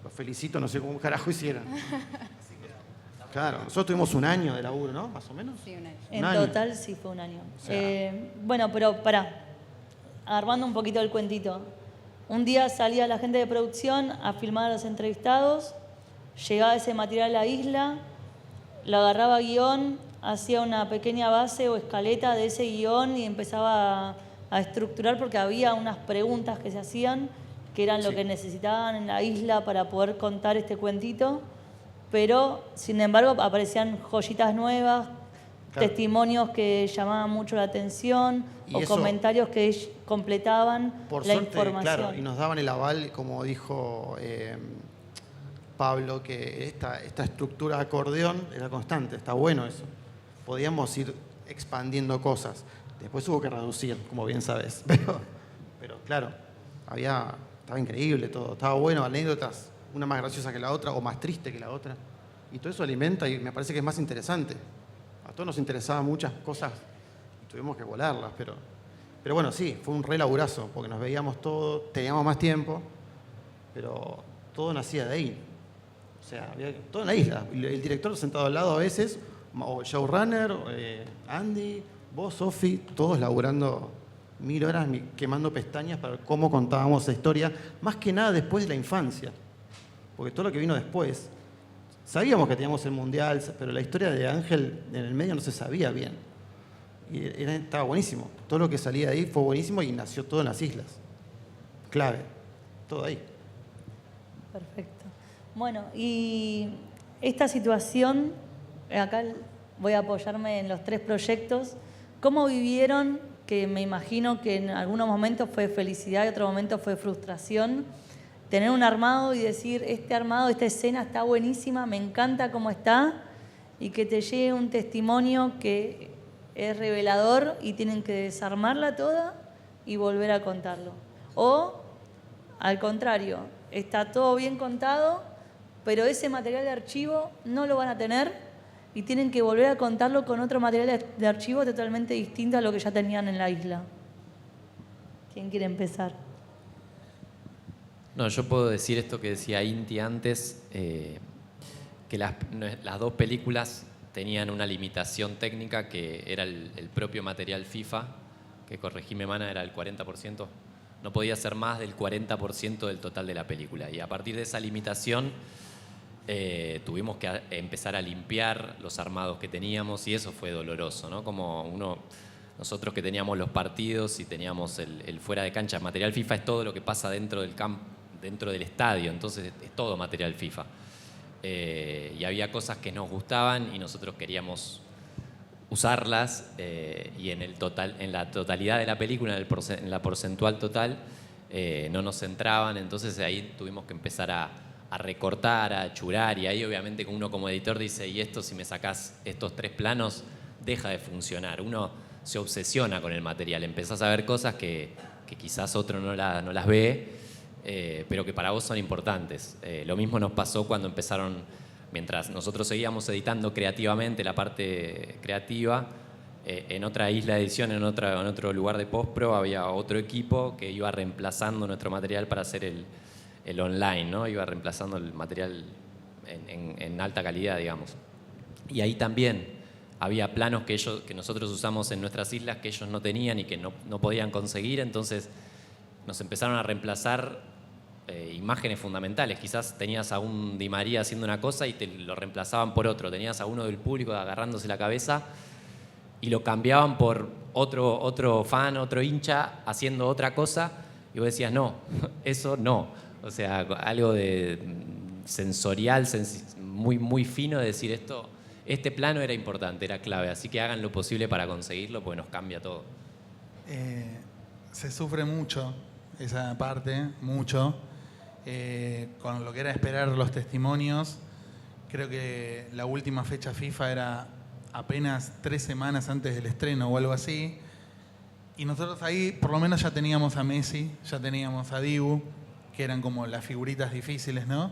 Los felicito, no sé cómo carajo hicieron. Claro, nosotros tuvimos un año de laburo, ¿no? Más o menos. Sí, un año. En año. total sí fue un año. O sea- Bueno, pero pará, armando un poquito el cuentito. Un día salía la gente de producción a filmar a los entrevistados, llegaba ese material a la isla, lo agarraba guión, hacía una pequeña base o escaleta de ese guión y empezaba a estructurar porque había unas preguntas que se hacían que eran lo Sí. que necesitaban en la isla para poder contar este cuentito, pero sin embargo aparecían joyitas nuevas, Claro. testimonios que llamaban mucho la atención Y o eso- comentarios que completaban Por la suerte, información. claro, y nos daban el aval, como dijo Pablo, que esta estructura de acordeón era constante, está bueno eso. Podíamos ir expandiendo cosas. Después hubo que reducir, como bien sabes. Pero claro, estaba increíble todo, estaba bueno, anécdotas, una más graciosa que la otra o más triste que la otra. Y todo eso alimenta y me parece que es más interesante. A todos nos interesaban muchas cosas y tuvimos que volarlas, pero bueno, sí, fue un re laburazo, porque nos veíamos todo, teníamos más tiempo, pero todo nacía de ahí. O sea, había todo en la isla. El director sentado al lado a veces, o el showrunner, Andy, vos, Sofi, todos laburando 1000 horas, quemando pestañas para ver cómo contábamos esa historia, más que nada después de la infancia. Porque todo lo que vino después, sabíamos que teníamos el Mundial, pero la historia de Ángel en el medio no se sabía bien. Y estaba buenísimo. Todo lo que salía de ahí fue buenísimo y nació todo en las islas. Clave. Todo ahí. Perfecto. Bueno, y esta situación, acá voy a apoyarme en los 3 proyectos. ¿Cómo vivieron, que me imagino que en algunos momentos fue felicidad y otros momentos fue frustración, tener un armado y decir, este armado, esta escena está buenísima, me encanta cómo está, y que te llegue un testimonio que es revelador y tienen que desarmarla toda y volver a contarlo? O, al contrario, está todo bien contado, pero ese material de archivo no lo van a tener y tienen que volver a contarlo con otro material de archivo totalmente distinto a lo que ya tenían en la isla. ¿Quién quiere empezar? No, yo puedo decir esto que decía Inti antes, que las 2 películas tenían una limitación técnica que era el propio material FIFA, que corregime Mana, era el 40%. No podía ser más del 40% del total de la película. Y a partir de esa limitación tuvimos que empezar a limpiar los armados que teníamos y eso fue doloroso, ¿no? Como nosotros que teníamos los partidos y teníamos el fuera de cancha, material FIFA es todo lo que pasa dentro del campo, dentro del estadio, entonces es todo material FIFA. Y había cosas que nos gustaban y nosotros queríamos usarlas y en la totalidad de la película, en la porcentual total, no nos entraban. Entonces ahí tuvimos que empezar a recortar, a achurar, y ahí obviamente uno como editor dice, y esto si me sacás estos 3 planos, deja de funcionar. Uno se obsesiona con el material, empezás a ver cosas que quizás otro no las ve, pero que para vos son importantes. Lo mismo nos pasó cuando empezaron, mientras nosotros seguíamos editando creativamente la parte creativa, en otra isla de edición, en otro lugar de postpro, había otro equipo que iba reemplazando nuestro material para hacer el online, ¿no? Iba reemplazando el material en alta calidad, digamos. Y ahí también había planos que nosotros usamos en nuestras islas que ellos no tenían y que no podían conseguir, entonces nos empezaron a reemplazar imágenes fundamentales. Quizás tenías a un Di María haciendo una cosa y te lo reemplazaban por otro. Tenías a uno del público agarrándose la cabeza y lo cambiaban por otro fan, otro hincha haciendo otra cosa, y vos decías, no, eso no. O sea, algo de sensorial, muy, muy fino de decir esto. Este plano era importante, era clave, así que hagan lo posible para conseguirlo, porque nos cambia todo. Se sufre mucho esa parte, mucho. Con lo que era esperar los testimonios, creo que la última fecha FIFA era apenas 3 semanas antes del estreno o algo así, y nosotros ahí por lo menos ya teníamos a Messi, ya teníamos a Dibu, que eran como las figuritas difíciles, ¿no?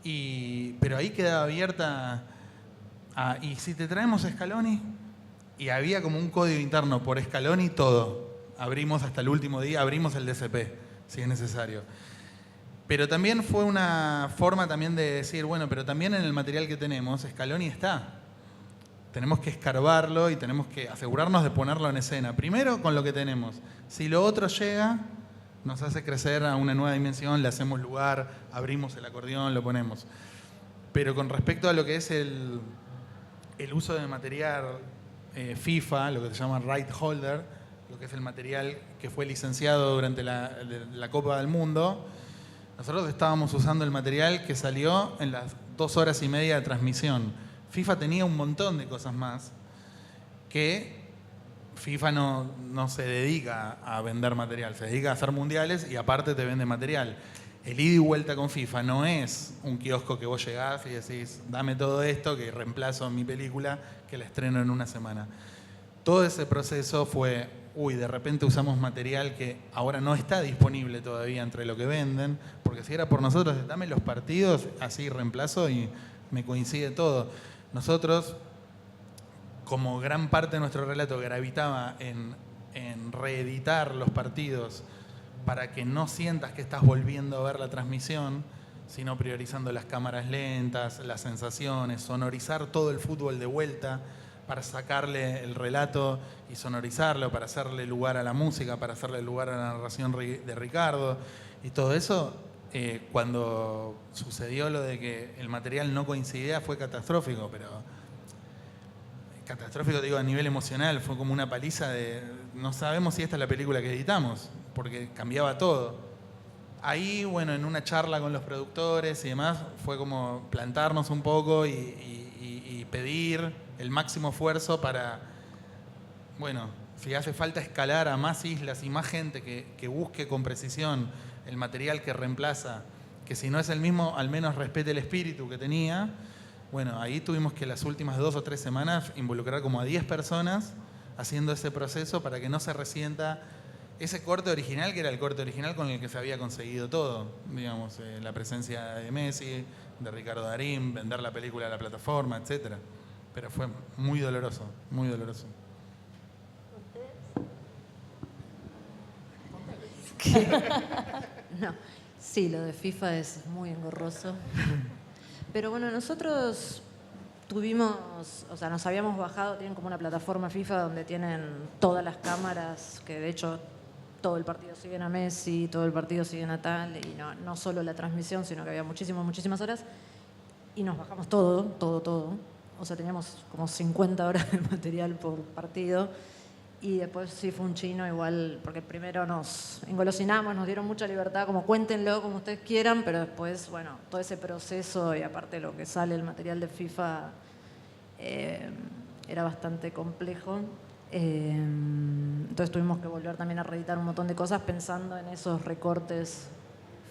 Pero ahí quedaba abierta ¿y si te traemos a Scaloni? Y había como un código interno por Scaloni, todo. Abrimos hasta el último día, abrimos el DCP, si es necesario. Pero también fue una forma también de decir, bueno, pero también en el material que tenemos, Scaloni está. Tenemos que escarbarlo y tenemos que asegurarnos de ponerlo en escena. Primero con lo que tenemos. Si lo otro llega, nos hace crecer a una nueva dimensión, le hacemos lugar, abrimos el acordeón, lo ponemos. Pero con respecto a lo que es el uso de material FIFA, lo que se llama right holder, lo que es el material que fue licenciado durante la Copa del Mundo, nosotros estábamos usando el material que salió en las 2 horas y media de transmisión. FIFA tenía un montón de cosas más que FIFA no se dedica a vender material, se dedica a hacer mundiales y aparte te vende material. El ida y vuelta con FIFA no es un kiosco que vos llegás y decís, dame todo esto que reemplazo mi película que la estreno en una semana. Todo ese proceso fue, de repente usamos material que ahora no está disponible todavía entre lo que venden, porque si era por nosotros, dame los partidos, así reemplazo y me coincide todo. Nosotros, como gran parte de nuestro relato gravitaba en reeditar los partidos para que no sientas que estás volviendo a ver la transmisión, sino priorizando las cámaras lentas, las sensaciones, sonorizar todo el fútbol de vuelta para sacarle el relato y sonorizarlo, para hacerle lugar a la música, para hacerle lugar a la narración de Ricardo y todo eso. Cuando sucedió lo de que el material no coincidía fue catastrófico, pero catastrófico digo a nivel emocional, fue como una paliza de no sabemos si esta es la película que editamos, porque cambiaba todo. Ahí, bueno, en una charla con los productores y demás, fue como plantarnos un poco y pedir el máximo esfuerzo para, bueno, si hace falta escalar a más islas y más gente que busque con precisión el material que reemplaza, que si no es el mismo, al menos respete el espíritu que tenía. Bueno, ahí tuvimos que las últimas 2 o 3 semanas involucrar como a 10 personas haciendo ese proceso para que no se resienta ese corte original, que era el corte original con el que se había conseguido todo. Digamos, la presencia de Messi, de Ricardo Darín, vender la película a la plataforma, etc. Pero fue muy doloroso, muy doloroso. No, sí, lo de FIFA es muy engorroso. Pero bueno, nosotros tuvimos, o sea, nos habíamos bajado, tienen como una plataforma FIFA donde tienen todas las cámaras, que de hecho todo el partido siguen a Messi, todo el partido siguen a tal, y no solo la transmisión, sino que había muchísimas horas, y nos bajamos todo. O sea, teníamos como 50 horas de material por partido. Y después sí fue un chino igual, porque primero nos engolosinamos, nos dieron mucha libertad, como cuéntenlo como ustedes quieran, pero después, bueno, todo ese proceso y aparte lo que sale el material de FIFA era bastante complejo. Entonces tuvimos que volver también a reeditar un montón de cosas pensando en esos recortes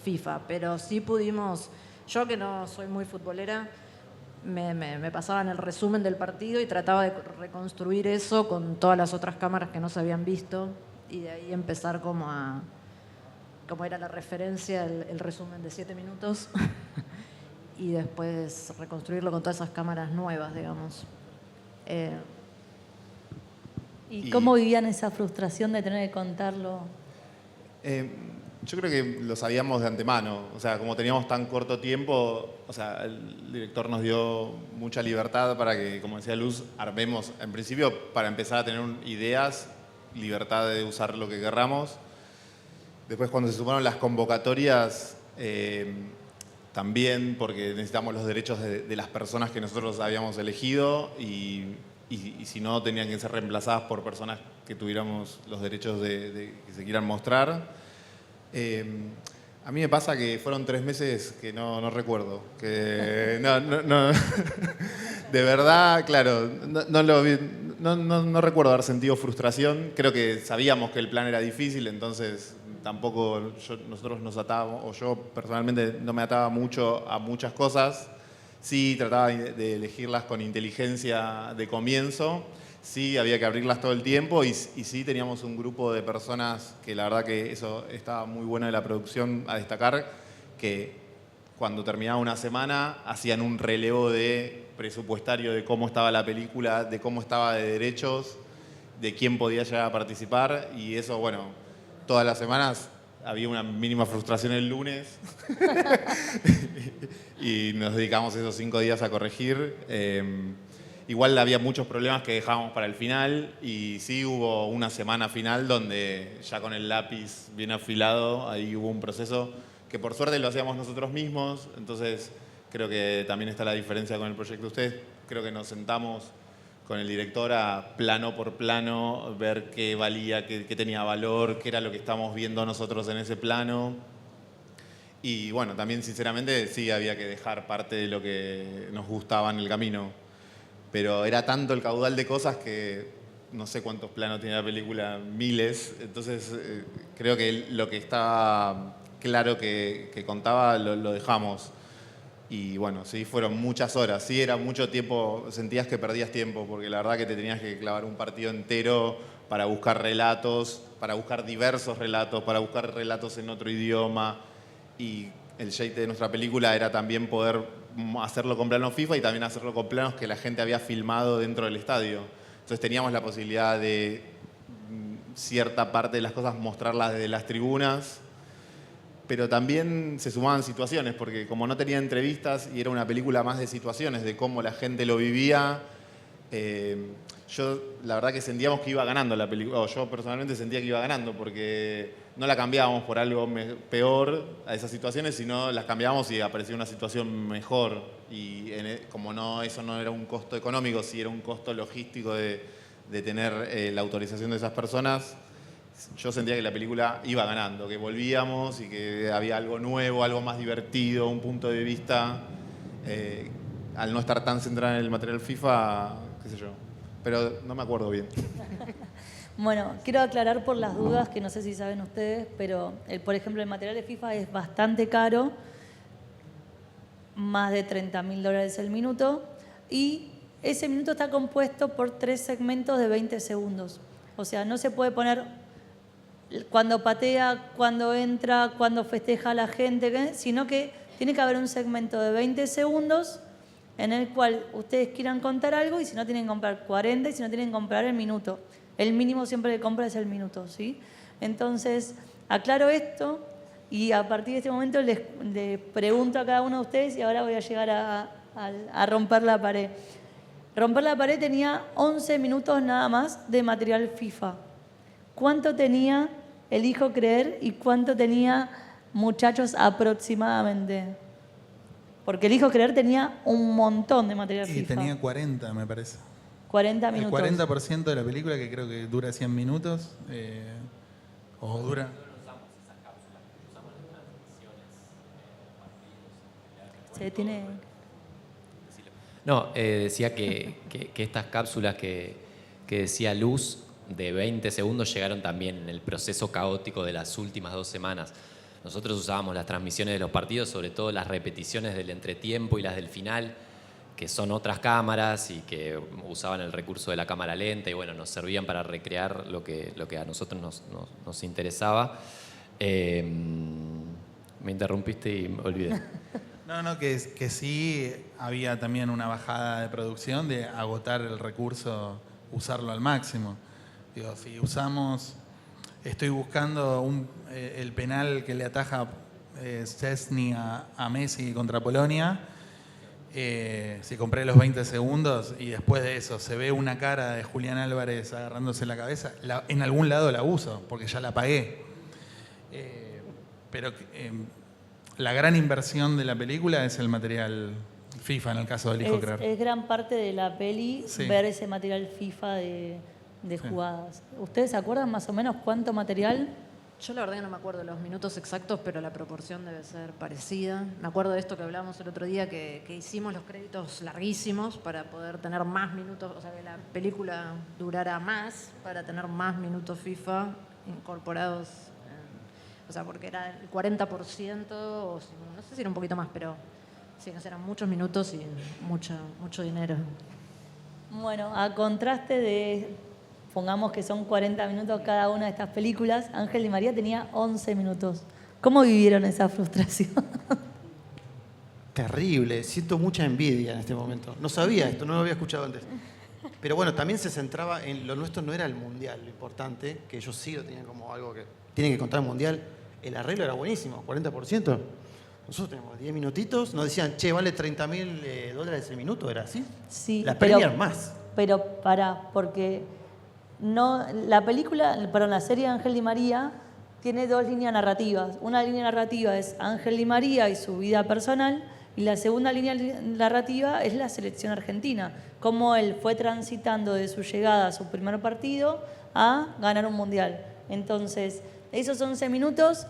FIFA. Pero sí pudimos, yo que no soy muy futbolera, me pasaban el resumen del partido y trataba de reconstruir eso con todas las otras cámaras que no se habían visto y de ahí empezar como era la referencia, el resumen de 7 minutos y después reconstruirlo con todas esas cámaras nuevas, digamos. ¿Y cómo vivían esa frustración de tener que contarlo? Yo creo que lo sabíamos de antemano, o sea, como teníamos tan corto tiempo, o sea, el director nos dio mucha libertad para que, como decía Luz, armemos, en principio, para empezar a tener ideas, libertad de usar lo que querramos. Después, cuando se sumaron las convocatorias, también porque necesitamos los derechos de las personas que nosotros habíamos elegido y si no, tenían que ser reemplazadas por personas que tuviéramos los derechos que se quieran mostrar. A mí me pasa que fueron 3 meses que no recuerdo. Que no. De verdad, claro, no recuerdo haber sentido frustración. Creo que sabíamos que el plan era difícil, entonces tampoco nosotros nos atábamos, o yo personalmente no me ataba mucho a muchas cosas. Sí, trataba de elegirlas con inteligencia de comienzo. Sí, había que abrirlas todo el tiempo y sí teníamos un grupo de personas que la verdad que eso estaba muy bueno de la producción a destacar, que cuando terminaba una semana hacían un relevo de presupuestario de cómo estaba la película, de cómo estaba de derechos, de quién podía llegar a participar y eso, bueno, todas las semanas había una mínima frustración el lunes y nos dedicamos esos 5 días a corregir. Igual había muchos problemas que dejábamos para el final y sí hubo una semana final donde ya con el lápiz bien afilado, ahí hubo un proceso que por suerte lo hacíamos nosotros mismos, entonces creo que también está la diferencia con el proyecto de ustedes. Creo que nos sentamos con el director a plano por plano, ver qué valía, qué tenía valor, qué era lo que estábamos viendo nosotros en ese plano. Y bueno, también sinceramente sí había que dejar parte de lo que nos gustaba en el camino. Pero era tanto el caudal de cosas que no sé cuántos planos tiene la película, miles. Entonces creo que lo que estaba claro que contaba lo dejamos. Y bueno, sí, fueron muchas horas. Sí, era mucho tiempo, sentías que perdías tiempo, porque la verdad que te tenías que clavar un partido entero para buscar relatos, para buscar diversos relatos, para buscar relatos en otro idioma. Y el jeite de nuestra película era también poder hacerlo con planos FIFA y también hacerlo con planos que la gente había filmado dentro del estadio. Entonces teníamos la posibilidad de cierta parte de las cosas mostrarlas desde las tribunas, pero también se sumaban situaciones, porque como no tenía entrevistas y era una película más de situaciones, de cómo la gente lo vivía, yo la verdad que sentíamos que iba ganando la película, o yo personalmente sentía que iba ganando, porque no la cambiábamos por algo peor a esas situaciones, sino las cambiábamos y aparecía una situación mejor. Y como eso no era un costo económico, sí era un costo logístico de tener la autorización de esas personas, yo sentía que la película iba ganando, que volvíamos y que había algo nuevo, algo más divertido, un punto de vista, al no estar tan centrada en el material FIFA, qué sé yo. Pero no me acuerdo bien. Bueno, quiero aclarar por las dudas, que no sé si saben ustedes, pero por ejemplo el material de FIFA es bastante caro, más de $30.000 el minuto, y ese minuto está compuesto por 3 segmentos de 20 segundos. O sea, no se puede poner cuando patea, cuando entra, cuando festeja a la gente, sino que tiene que haber un segmento de 20 segundos en el cual ustedes quieran contar algo y si no tienen que comprar 40 y si no tienen que comprar el minuto. El mínimo siempre que compra es el minuto, ¿sí? Entonces, aclaro esto y a partir de este momento les pregunto a cada uno de ustedes y ahora voy a llegar a romper la pared. Romper la pared tenía 11 minutos nada más de material FIFA. ¿Cuánto tenía Elijo Creer y cuánto tenía Muchachos aproximadamente? Porque Elijo Creer tenía un montón de material FIFA. Y tenía 40, me parece. 40 minutos. El 40% de la película, que creo que dura 100 minutos, o dura... Se tiene... No, decía que estas cápsulas que decía Luz de 20 segundos llegaron también en el proceso caótico de las últimas 2 semanas. Nosotros usábamos las transmisiones de los partidos, sobre todo las repeticiones del entretiempo y las del final, que son otras cámaras y que usaban el recurso de la cámara lenta y bueno, nos servían para recrear lo que a nosotros nos interesaba. Me interrumpiste y me olvidé. No, que sí había también una bajada de producción de agotar el recurso, usarlo al máximo. Digo, si estoy buscando el penal que le ataja Szczęsny a Messi contra Polonia, si compré los 20 segundos y después de eso se ve una cara de Julián Álvarez agarrándose la cabeza, en algún lado la uso, porque ya la pagué. Pero la gran inversión de la película es el material FIFA, en el caso del hijo Crear. Es gran parte de la peli ver ese material FIFA de jugadas. ¿Ustedes se acuerdan más o menos cuánto material? Yo la verdad que no me acuerdo los minutos exactos, pero la proporción debe ser parecida. Me acuerdo de esto que hablábamos el otro día, que hicimos los créditos larguísimos para poder tener más minutos, o sea, que la película durara más, para tener más minutos FIFA incorporados. O sea, porque era el 40%, o no sé si era un poquito más, pero sí, no sé, eran muchos minutos y mucho dinero. Bueno, a contraste de, pongamos que son 40 minutos cada una de estas películas, Ángel Di María tenía 11 minutos. ¿Cómo vivieron esa frustración? Terrible, siento mucha envidia en este momento. No sabía esto, no lo había escuchado antes. Pero bueno, también se centraba en lo nuestro, no era el mundial lo importante, que ellos sí lo tenían como algo que tienen que contar el mundial. El arreglo era buenísimo, 40%. Nosotros tenemos 10 minutitos, nos decían, che, vale $30.000 el minuto, ¿era así? Sí, la Premier más. Pero porque no, la serie de Ángel Di María tiene 2 líneas narrativas. Una línea narrativa es Ángel Di María y su vida personal, y la segunda línea narrativa es la selección argentina, cómo él fue transitando de su llegada a su primer partido a ganar un mundial. Entonces, esos 11 minutos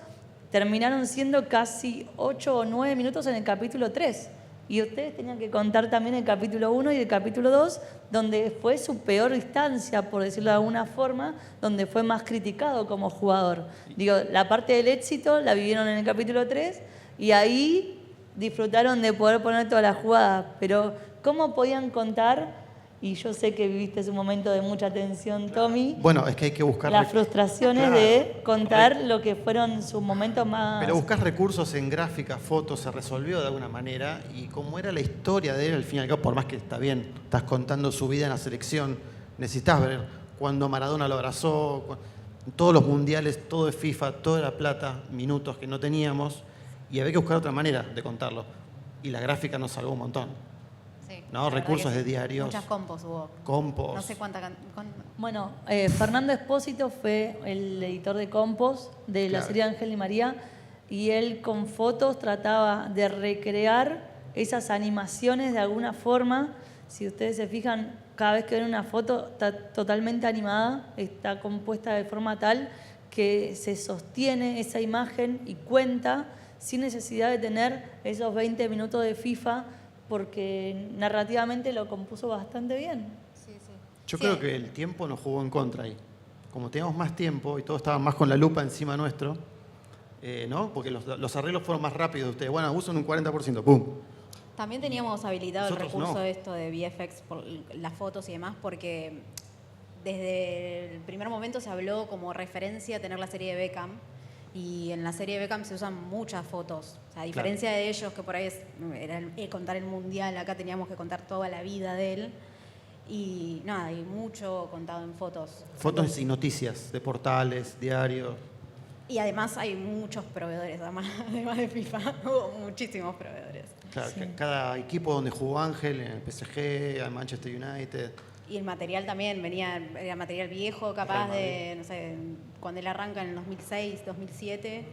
terminaron siendo casi 8 o 9 minutos en el capítulo 3. Y ustedes tenían que contar también el capítulo 1 y el capítulo 2, donde fue su peor instancia, por decirlo de alguna forma, donde fue más criticado como jugador. Digo, la parte del éxito la vivieron en el capítulo 3 y ahí disfrutaron de poder poner todas las jugadas. Pero, ¿cómo podían contar? Y yo sé que viviste un momento de mucha tensión, Tommy. Bueno, es que hay que buscar las frustraciones de contar lo que fueron sus momentos más... Pero buscas recursos en gráficas, fotos, se resolvió de alguna manera. Y como era la historia de él, al fin y al cabo, por más que está bien, estás contando su vida en la selección, necesitas ver cuando Maradona lo abrazó, todos los mundiales, todo de FIFA, toda la plata, minutos que no teníamos. Y había que buscar otra manera de contarlo. Y la gráfica nos salvó un montón. Sí, ¿no? Recursos de diarios. Muchas compos hubo. Compos. No sé cuánta. Bueno, Fernando Espósito fue el editor de compos de la serie Ángel Di María y él con fotos trataba de recrear esas animaciones de alguna forma. Si ustedes se fijan, cada vez que ven una foto está totalmente animada, está compuesta de forma tal que se sostiene esa imagen y cuenta sin necesidad de tener esos 20 minutos de FIFA, porque narrativamente lo compuso bastante bien. Sí, sí. Yo creo que el tiempo nos jugó en contra ahí. Como teníamos más tiempo y todos estaban más con la lupa encima nuestro, ¿no? Porque los arreglos fueron más rápidos de ustedes. Bueno, usan un 40%, ¡pum! También teníamos habilitado Nosotros el recurso no. esto de VFX por las fotos y demás, porque desde el primer momento se habló como referencia a tener la serie de Beckham. Y en la serie de Beckham se usan muchas fotos. O sea, a diferencia de ellos, que por ahí era contar el mundial, acá teníamos que contar toda la vida de él. Y nada, hay mucho contado en fotos. Fotos y noticias de portales, diarios. Y además hay muchos proveedores, además de FIFA, hubo muchísimos proveedores. Claro, cada equipo donde jugó Ángel, en el PSG, en Manchester United. Y el material también era material viejo, capaz de, no sé, cuando él arranca en el 2006, 2007.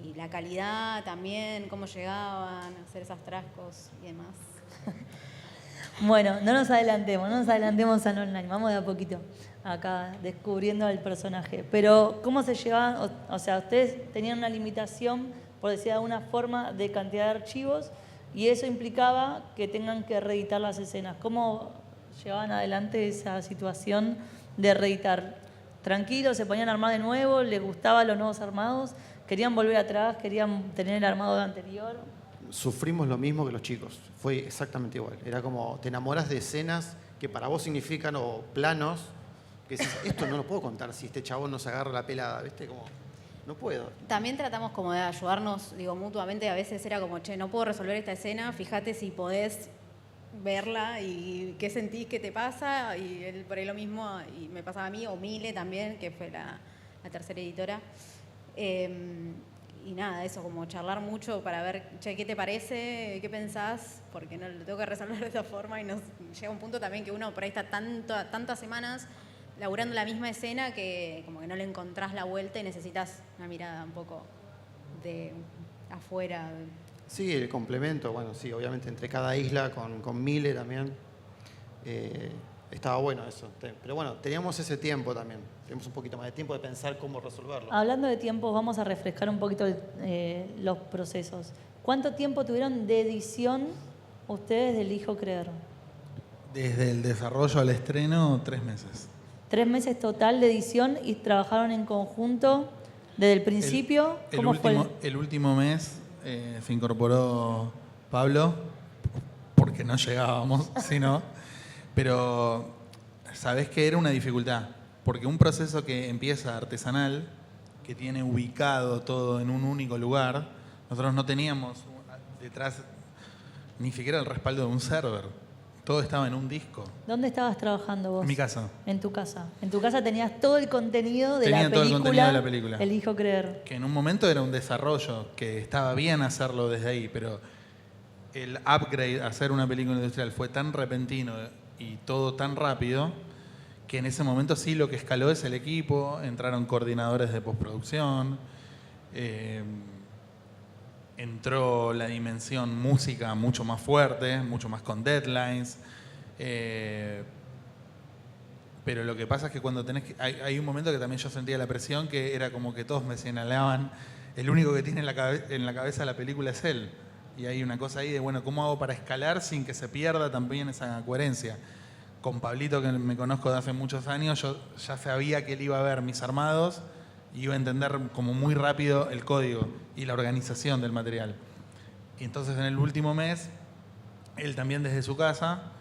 Y la calidad también, cómo llegaban a hacer esos trascos y demás. Bueno, no nos adelantemos al online, vamos de a poquito acá descubriendo al personaje. Pero, ¿cómo se llevaban? O sea, ustedes tenían una limitación, por decir de alguna forma, de cantidad de archivos y eso implicaba que tengan que reeditar las escenas. ¿Cómo llevaban adelante esa situación de reeditar? ¿Tranquilos, se ponían a armar de nuevo, les gustaban los nuevos armados, querían volver atrás, querían tener el armado anterior? Sufrimos lo mismo que los chicos, fue exactamente igual. Era como, te enamoras de escenas que para vos significan, o planos, que decís, esto no lo puedo contar si este chabón no se agarra la pelada, ¿viste? Como, no puedo. También tratamos como de ayudarnos, digo, mutuamente. A veces era como, che, no puedo resolver esta escena, fíjate si podés verla y qué sentís, qué te pasa. Y él por ahí lo mismo, y me pasaba a mí, o Mile también, que fue la tercera editora. Y nada, eso, como charlar mucho para ver, che, ¿qué te parece? ¿Qué pensás? Porque no lo tengo que resolver de esa forma y llega un punto también que uno por ahí está tantas semanas laburando la misma escena que como que no le encontrás la vuelta y necesitas una mirada un poco de afuera. Sí, el complemento, bueno, sí, obviamente entre cada isla con Mile también. Estaba bueno eso. Pero bueno, teníamos ese tiempo también. Teníamos un poquito más de tiempo de pensar cómo resolverlo. Hablando de tiempos, vamos a refrescar un poquito los procesos. ¿Cuánto tiempo tuvieron de edición ustedes del Hijo Creer? Desde el desarrollo al estreno, 3 meses. 3 meses total de edición y trabajaron en conjunto desde el principio. ¿Cómo fue? El último mes se incorporó Pablo, porque no llegábamos, sino. Pero, ¿sabés qué era una dificultad? Porque un proceso que empieza artesanal, que tiene ubicado todo en un único lugar, nosotros no teníamos detrás ni siquiera el respaldo de un server. Todo estaba en un disco. ¿Dónde estabas trabajando vos? En mi casa. En tu casa. En tu casa tenías todo el contenido de Tenía todo el contenido de la película. El Hijo Creer. Que en un momento era un desarrollo, que estaba bien hacerlo desde ahí, pero el upgrade a hacer una película industrial fue tan repentino y todo tan rápido que en ese momento sí lo que escaló es el equipo, entraron coordinadores de postproducción, entró la dimensión música mucho más fuerte, mucho más con deadlines, pero lo que pasa es que cuando tenés que... Hay un momento que también yo sentía la presión, que era como que todos me señalaban, el único que tiene en la cabeza la película es él. Y hay una cosa ahí de, bueno, ¿cómo hago para escalar sin que se pierda también esa coherencia? Con Pablito, que me conozco de hace muchos años, yo ya sabía que él iba a ver mis armados y iba a entender como muy rápido el código y la organización del material. Y entonces en el último mes, él también desde su casa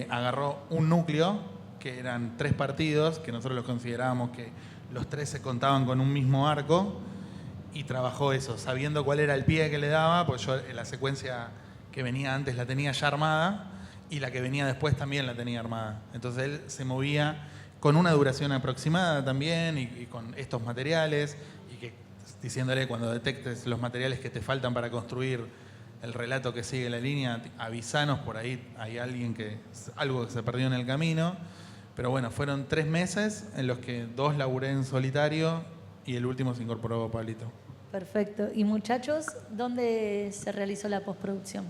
agarró un núcleo, que eran 3 partidos, que nosotros los considerábamos que los 3 se contaban con un mismo arco, y trabajó eso, sabiendo cuál era el pie que le daba, pues yo la secuencia que venía antes la tenía ya armada, y la que venía después también la tenía armada. Entonces él se movía con una duración aproximada también y con estos materiales, y que diciéndole cuando detectes los materiales que te faltan para construir el relato que sigue la línea, avisanos, por ahí hay algo que se perdió en el camino. Pero bueno, fueron 3 meses en los que 2 laburé en solitario y el último se incorporó Pablito. Perfecto. Y muchachos, ¿dónde se realizó la postproducción?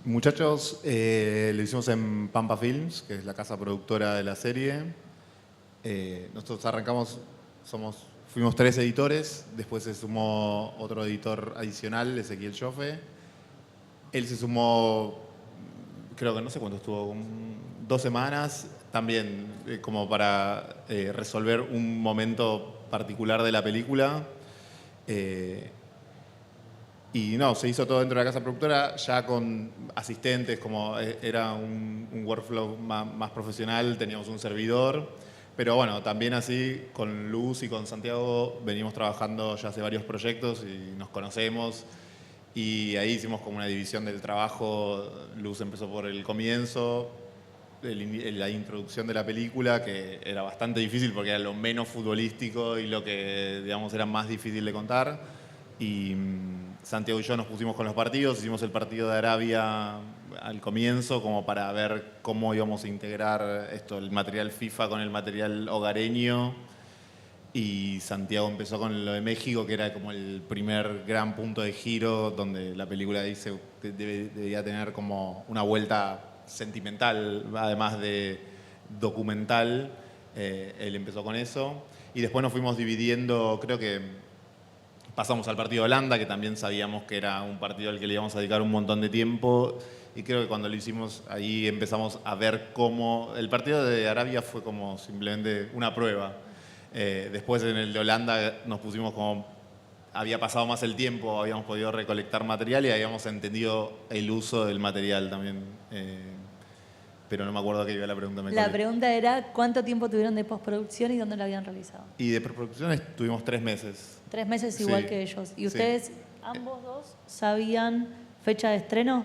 Muchachos, lo hicimos en Pampa Films, que es la casa productora de la serie. Nosotros arrancamos, fuimos 3 editores, después se sumó otro editor adicional, Ezequiel Joffe. Él se sumó, creo que no sé cuánto estuvo, 2 semanas, también como para resolver un momento particular de la película. Y no, se hizo todo dentro de la casa productora, ya con asistentes, como era un workflow más profesional, teníamos un servidor. Pero bueno, también así, con Luz y con Santiago venimos trabajando ya hace varios proyectos y nos conocemos. Y ahí hicimos como una división del trabajo. Luz empezó por el comienzo, la introducción de la película, que era bastante difícil porque era lo menos futbolístico y lo que, digamos, era más difícil de contar. Y Santiago y yo nos pusimos con los partidos, hicimos el partido de Arabia al comienzo como para ver cómo íbamos a integrar el material FIFA con el material hogareño. Y Santiago empezó con lo de México, que era como el primer gran punto de giro, donde la película dice que debía tener como una vuelta sentimental, además de documental. Él empezó con eso. Y después nos fuimos dividiendo, creo que Pasamos al partido de Holanda, que también sabíamos que era un partido al que le íbamos a dedicar un montón de tiempo. Y creo que cuando lo hicimos, ahí empezamos a ver cómo... El partido de Arabia fue como simplemente una prueba. Después en el de Holanda nos pusimos como... Había pasado más el tiempo, habíamos podido recolectar material y habíamos entendido el uso del material también. Pero no me acuerdo qué iba la pregunta. La pregunta era ¿cuánto tiempo tuvieron de postproducción y dónde lo habían realizado? Y de preproducción tuvimos 3 meses. 3 meses igual Sí, que ellos. ¿Y sí. ustedes, ambos dos, sabían fecha de estreno?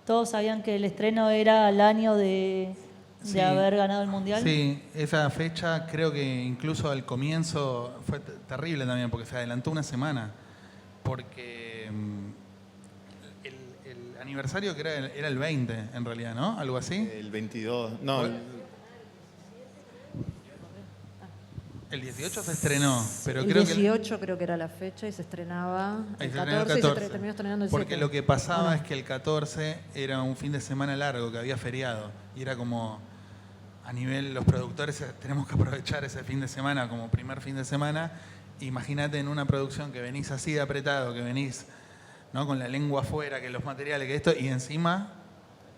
¿Todos sabían que el estreno era al año de Sí. haber ganado el Mundial? Sí, esa fecha creo que incluso al comienzo fue terrible también porque se adelantó una semana. Porque el aniversario que era el 20 en realidad, ¿no? Algo así. El 22. No, El 18 se estrenó, pero el creo 18 creo que era la fecha y se estrenaba Ahí el se estrenó 14 y se terminó estrenando el 7. Porque lo que pasaba es que el 14 era un fin de semana largo, que había feriado. Y era como, a nivel, los productores tenemos que aprovechar ese fin de semana como primer fin de semana. Imagínate en una producción que venís así de apretado, que venís, ¿no?, con la lengua afuera, que los materiales, que esto, y encima...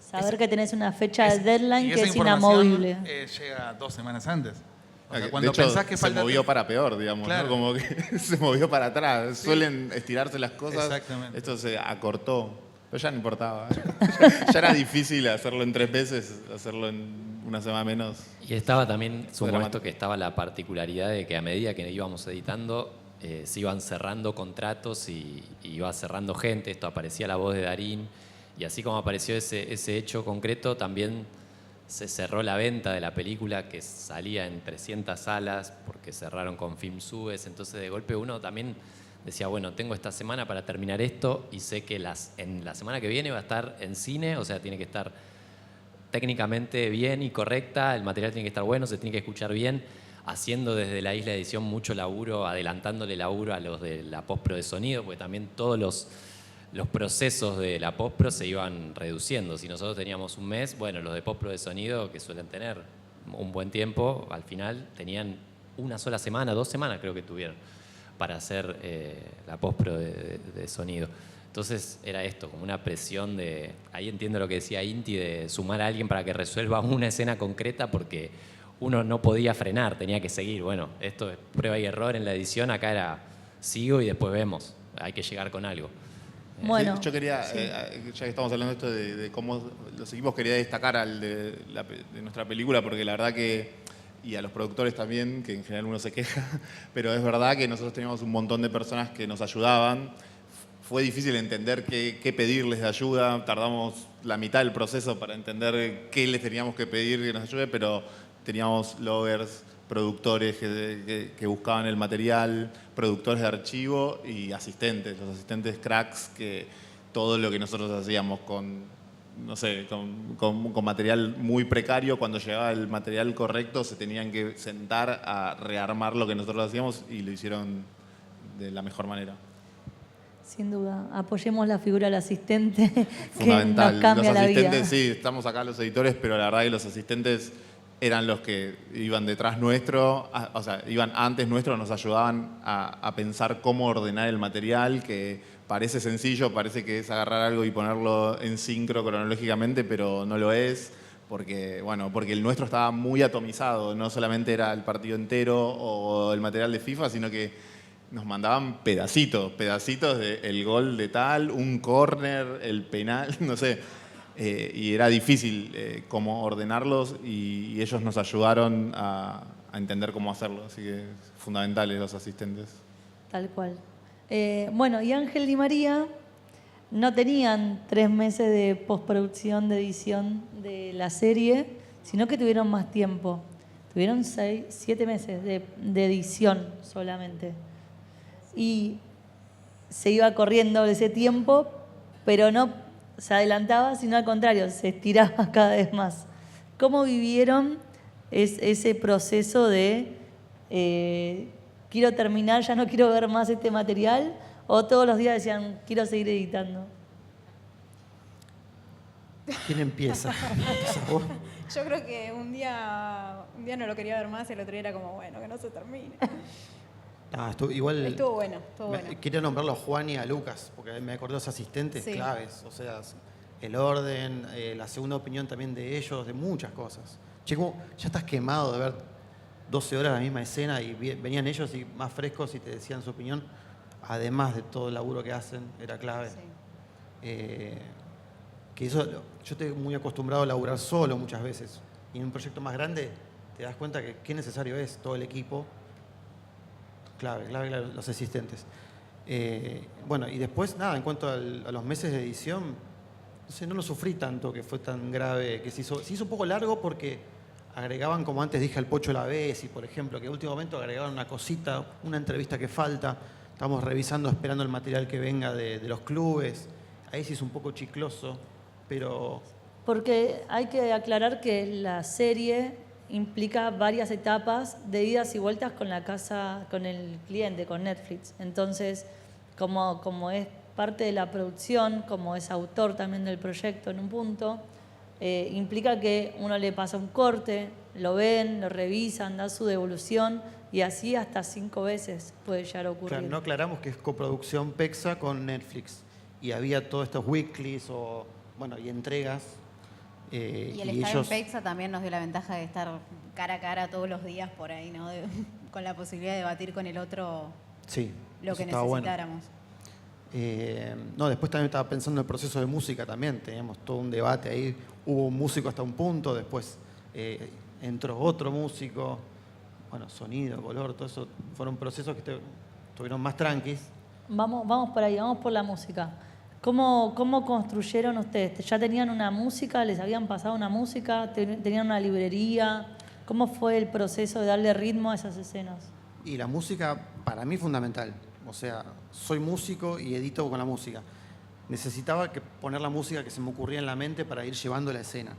Saber que tenés una fecha de deadline y que esa es información, inamovible. Llega 2 semanas antes. O sea, de cuando hecho, pensás que se falta... movió para peor, digamos, Claro. ¿no? Como que se movió para atrás. Suelen estirarse las cosas. Exactamente. Esto se acortó. Pero ya no importaba. Ya era difícil hacerlo en 3 meses, hacerlo en una semana menos. Y estaba también, sumo dramático. esto, que estaba la particularidad de que a medida que íbamos editando, se iban cerrando contratos y iba cerrando gente. Esto aparecía la voz de Darín. Y así como apareció ese hecho concreto, también se cerró la venta de la película, que salía en 300 salas porque cerraron con Film Subes. Entonces de golpe uno también decía, bueno, tengo esta semana para terminar esto y sé que en la semana que viene va a estar en cine, o sea, tiene que estar técnicamente bien y correcta, el material tiene que estar bueno, se tiene que escuchar bien, haciendo desde la isla de edición mucho laburo, adelantándole laburo a los de la postpro de sonido, porque también todos los procesos de la postpro se iban reduciendo. Si nosotros teníamos un mes, bueno, los de postpro de sonido, que suelen tener un buen tiempo, al final tenían una sola semana, 2 semanas creo que tuvieron, para hacer la postpro de sonido. Entonces era esto, como una presión de... Ahí entiendo lo que decía Inti, de sumar a alguien para que resuelva una escena concreta, porque uno no podía frenar, tenía que seguir. Bueno, esto es prueba y error en la edición, acá era sigo y después vemos, hay que llegar con algo. Bueno, Sí, yo quería, ya que estamos hablando de esto de cómo los equipos, quería destacar al de nuestra película, porque la verdad que, y a los productores también, que en general uno se queja, pero es verdad que nosotros teníamos un montón de personas que nos ayudaban. Fue difícil entender qué pedirles de ayuda, tardamos la mitad del proceso para entender qué les teníamos que pedir que nos ayude, pero teníamos loggers, productores que buscaban el material, productores de archivo y asistentes, los asistentes cracks, que todo lo que nosotros hacíamos con, no sé, con material muy precario, cuando llegaba el material correcto se tenían que sentar a rearmar lo que nosotros hacíamos y lo hicieron de la mejor manera. sin duda, apoyemos la figura del asistente que Fundamental. nos cambia Los la vida. asistentes, sí, estamos acá los editores, pero la verdad que los asistentes eran los que iban detrás nuestro, o sea, iban antes nuestro, nos ayudaban a pensar cómo ordenar el material, que parece sencillo, parece que es agarrar algo y ponerlo en sincro cronológicamente, pero no lo es, porque el nuestro estaba muy atomizado, no solamente era el partido entero o el material de FIFA, sino que nos mandaban pedacitos del gol de tal, un córner, el penal, no sé. Y era difícil cómo ordenarlos y ellos nos ayudaron a entender cómo hacerlo. Así que fundamentales los asistentes. Tal cual. Bueno, y Ángel Di María no tenían 3 meses de postproducción, de edición de la serie, sino que tuvieron más tiempo. Tuvieron 7 meses de edición solamente. Y se iba corriendo ese tiempo, pero no se adelantaba, sino al contrario, se estiraba cada vez más. ¿Cómo vivieron ese proceso de quiero terminar, ya no quiero ver más este material? ¿O todos los días decían, quiero seguir editando? ¿Quién empieza? ¿Empiezas vos? Yo creo que un día no lo quería ver más y el otro día era como, bueno, que no se termine. Igual Estuvo bueno, estuvo bueno. quería nombrarlo a Juan y a Lucas, porque me acordé de los asistentes Sí. claves. O sea, el orden, la segunda opinión también de ellos, de muchas cosas. Che, ¿cómo ya estás quemado de ver 12 horas la misma escena y venían ellos y más frescos y te decían su opinión? Además de todo el laburo que hacen, era clave. Sí. Que eso, yo estoy muy acostumbrado a laburar solo muchas veces. Y en un proyecto más grande te das cuenta que qué necesario es todo el equipo. Clave, los asistentes. Bueno, y después, nada, en cuanto a los meses de edición, no sé, no lo sufrí tanto que fue tan grave, que se hizo un poco largo porque agregaban, como antes dije, al Pocho la vez, y por ejemplo, que en último momento agregaban una cosita, una entrevista que falta. Estamos revisando, esperando el material que venga de los clubes. Ahí sí es un poco chicloso, pero... Porque hay que aclarar que la serie implica varias etapas de idas y vueltas con la casa, con el cliente, con Netflix. Entonces, como es parte de la producción, como es autor también del proyecto en un punto, implica que uno le pasa un corte, lo ven, lo revisan, da su devolución y así hasta 5 veces puede llegar a ocurrir. Claro, no aclaramos que es coproducción PEXA con Netflix y había todos estos weeklies y entregas. Y el estar en PEXA también nos dio la ventaja de estar cara a cara todos los días por ahí, ¿no? Con la posibilidad de debatir con el otro sí, lo que estaba bueno. necesitáramos. Después también estaba pensando en el proceso de música también, teníamos todo un debate ahí, hubo un músico hasta un punto, después entró otro músico, sonido, color, todo eso fueron procesos que estuvieron más tranquis. Vamos por ahí, vamos por la música. ¿Cómo construyeron ustedes? ¿Ya tenían una música? ¿Les habían pasado una música? ¿Tenían una librería? ¿Cómo fue el proceso de darle ritmo a esas escenas? Y la música para mí es fundamental. O sea, soy músico y edito con la música. Necesitaba poner la música que se me ocurría en la mente para ir llevando la escena.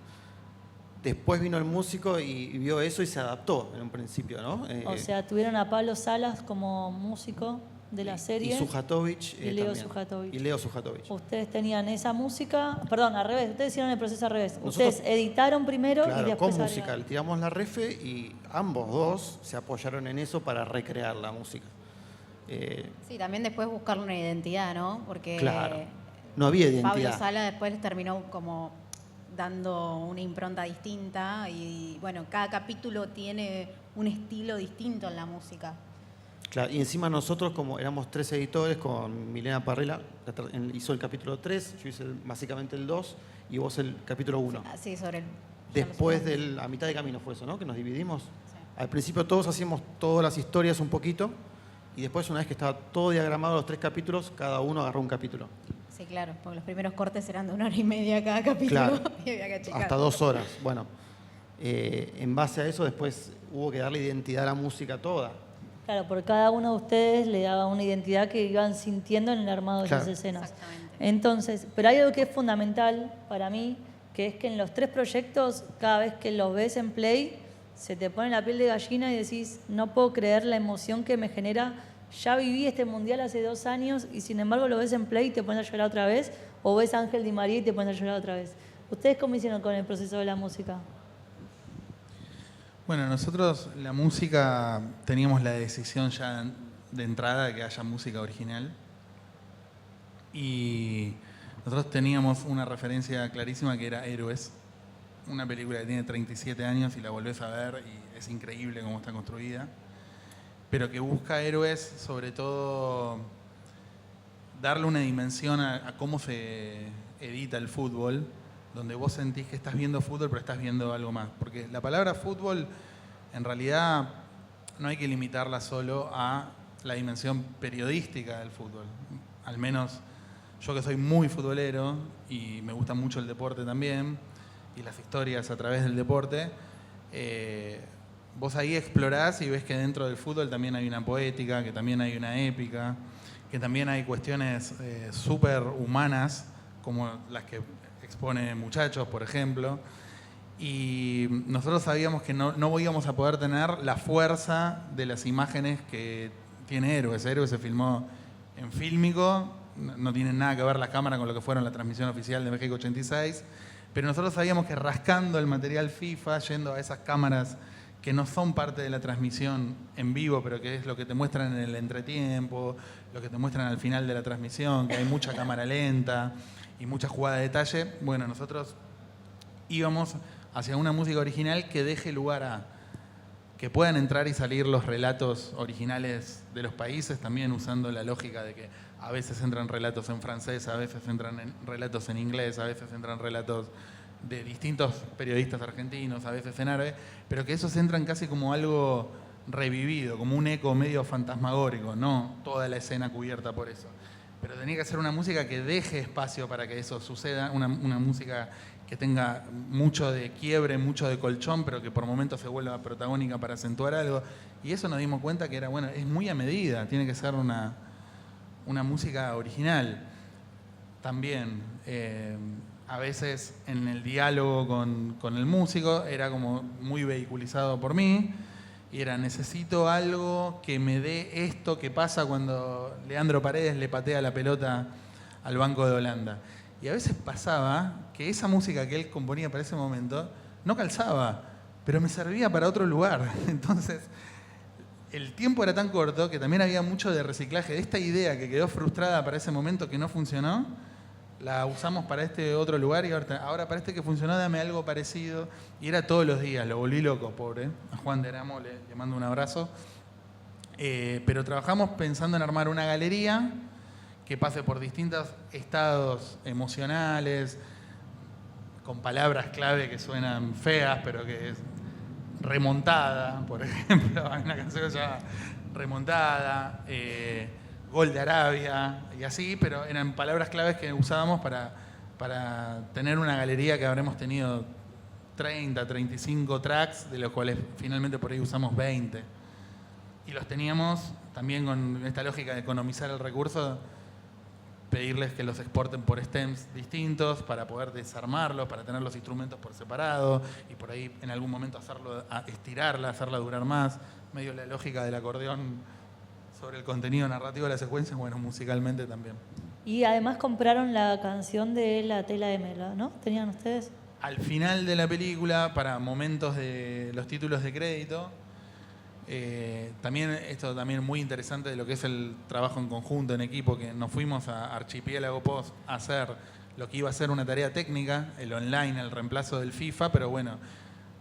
Después vino el músico y vio eso y se adaptó en un principio, ¿no? O sea, tuvieron a Pablo Salas como músico de la serie. Y Sujatovich. Y Leo también. Sujatovich. Y Leo Sujatovich. Ustedes tenían esa música, perdón, al revés, ustedes hicieron el proceso al revés. Nosotros, ustedes editaron primero claro, y después con música. agregaron. Le tiramos la refe y ambos dos se apoyaron en eso para recrear la música. Sí, también después buscarle una identidad, ¿no? Porque claro, no había identidad. Pablo Sala después terminó como dando una impronta distinta y bueno, cada capítulo tiene un estilo distinto en la música. Claro, y encima nosotros, como éramos 3 editores, con Milena Parrela, hizo el capítulo 3, yo hice básicamente el 2 y vos el capítulo 1. Sí, sobre el... Después a mitad de camino fue eso, ¿no? Que nos dividimos. Sí. Al principio todos hacíamos todas las historias un poquito y después una vez que estaba todo diagramado los 3 capítulos, cada uno agarró un capítulo. Sí, claro, porque los primeros cortes eran de 1 hora y media cada capítulo. Claro, y había que achicar. hasta 2 horas. Bueno, en base a eso después hubo que darle identidad a la música toda. Claro, por cada uno de ustedes le daba una identidad que iban sintiendo en el armado de Claro. esas escenas. Exactamente. Entonces, pero hay algo que es fundamental para mí, que es que en los 3 proyectos, cada vez que los ves en Play, se te pone la piel de gallina y decís, no puedo creer la emoción que me genera. Ya viví este mundial hace 2 años y sin embargo lo ves en Play y te pones a llorar otra vez, o ves a Ángel Di María y te pones a llorar otra vez. ¿Ustedes cómo hicieron con el proceso de la música? Bueno, nosotros la música teníamos la decisión ya de entrada de que haya música original y nosotros teníamos una referencia clarísima que era Héroes, una película que tiene 37 años y la volvés a ver y es increíble cómo está construida, pero que busca Héroes sobre todo darle una dimensión a cómo se edita el fútbol, donde vos sentís que estás viendo fútbol, pero estás viendo algo más. Porque la palabra fútbol, en realidad, no hay que limitarla solo a la dimensión periodística del fútbol. Al menos yo que soy muy futbolero y me gusta mucho el deporte también, y las historias a través del deporte, vos ahí explorás y ves que dentro del fútbol también hay una poética, que también hay una épica, que también hay cuestiones súper humanas, como las que expone Muchachos, por ejemplo, y nosotros sabíamos que no íbamos a poder tener la fuerza de las imágenes que tiene Héroes. Héroes se filmó en fílmico, no tienen nada que ver las cámaras con lo que fueron la transmisión oficial de México 86, pero nosotros sabíamos que rascando el material FIFA, yendo a esas cámaras que no son parte de la transmisión en vivo, pero que es lo que te muestran en el entretiempo, lo que te muestran al final de la transmisión, que hay mucha cámara lenta y mucha jugada de detalle. Bueno, nosotros íbamos hacia una música original que deje lugar a que puedan entrar y salir los relatos originales de los países, también usando la lógica de que a veces entran relatos en francés, a veces entran relatos en inglés, a veces entran relatos de distintos periodistas argentinos, a veces en árabe, pero que esos entran casi como algo revivido, como un eco medio fantasmagórico, no toda la escena cubierta por eso. Pero tenía que ser una música que deje espacio para que eso suceda, una música que tenga mucho de quiebre, mucho de colchón, pero que por momentos se vuelva protagónica para acentuar algo. Y eso nos dimos cuenta que era, bueno, es muy a medida, tiene que ser una música original. También, a veces en el diálogo con el músico, era como muy vehiculizado por mí, y era, necesito algo que me dé esto que pasa cuando Leandro Paredes le patea la pelota al Banco de Holanda. Y a veces pasaba que esa música que él componía para ese momento no calzaba, pero me servía para otro lugar. Entonces, el tiempo era tan corto que también había mucho de reciclaje. De esta idea que quedó frustrada para ese momento que no funcionó, la usamos para este otro lugar y ahora para este que funcionó dame algo parecido. Y era todos los días, lo volví loco, pobre. A Juan de Aramo le mando un abrazo. Pero trabajamos pensando en armar una galería que pase por distintos estados emocionales, con palabras clave que suenan feas, pero que es remontada, por ejemplo. Hay una canción que se llama Remontada, Gol de Arabia y así, pero eran palabras claves que usábamos para tener una galería que habremos tenido 30, 35 tracks, de los cuales finalmente por ahí usamos 20. Y los teníamos también con esta lógica de economizar el recurso, pedirles que los exporten por stems distintos para poder desarmarlos, para tener los instrumentos por separado y por ahí en algún momento estirarla, hacerla durar más, medio la lógica del acordeón sobre el contenido narrativo de la secuencia, bueno, musicalmente también. Y además compraron la canción de La Tela de Mela, ¿no? ¿Tenían ustedes? Al final de la película, para momentos de los títulos de crédito, también esto también muy interesante de lo que es el trabajo en conjunto, en equipo, que nos fuimos a Archipiélago Post a hacer lo que iba a ser una tarea técnica, el online, el reemplazo del FIFA, pero bueno,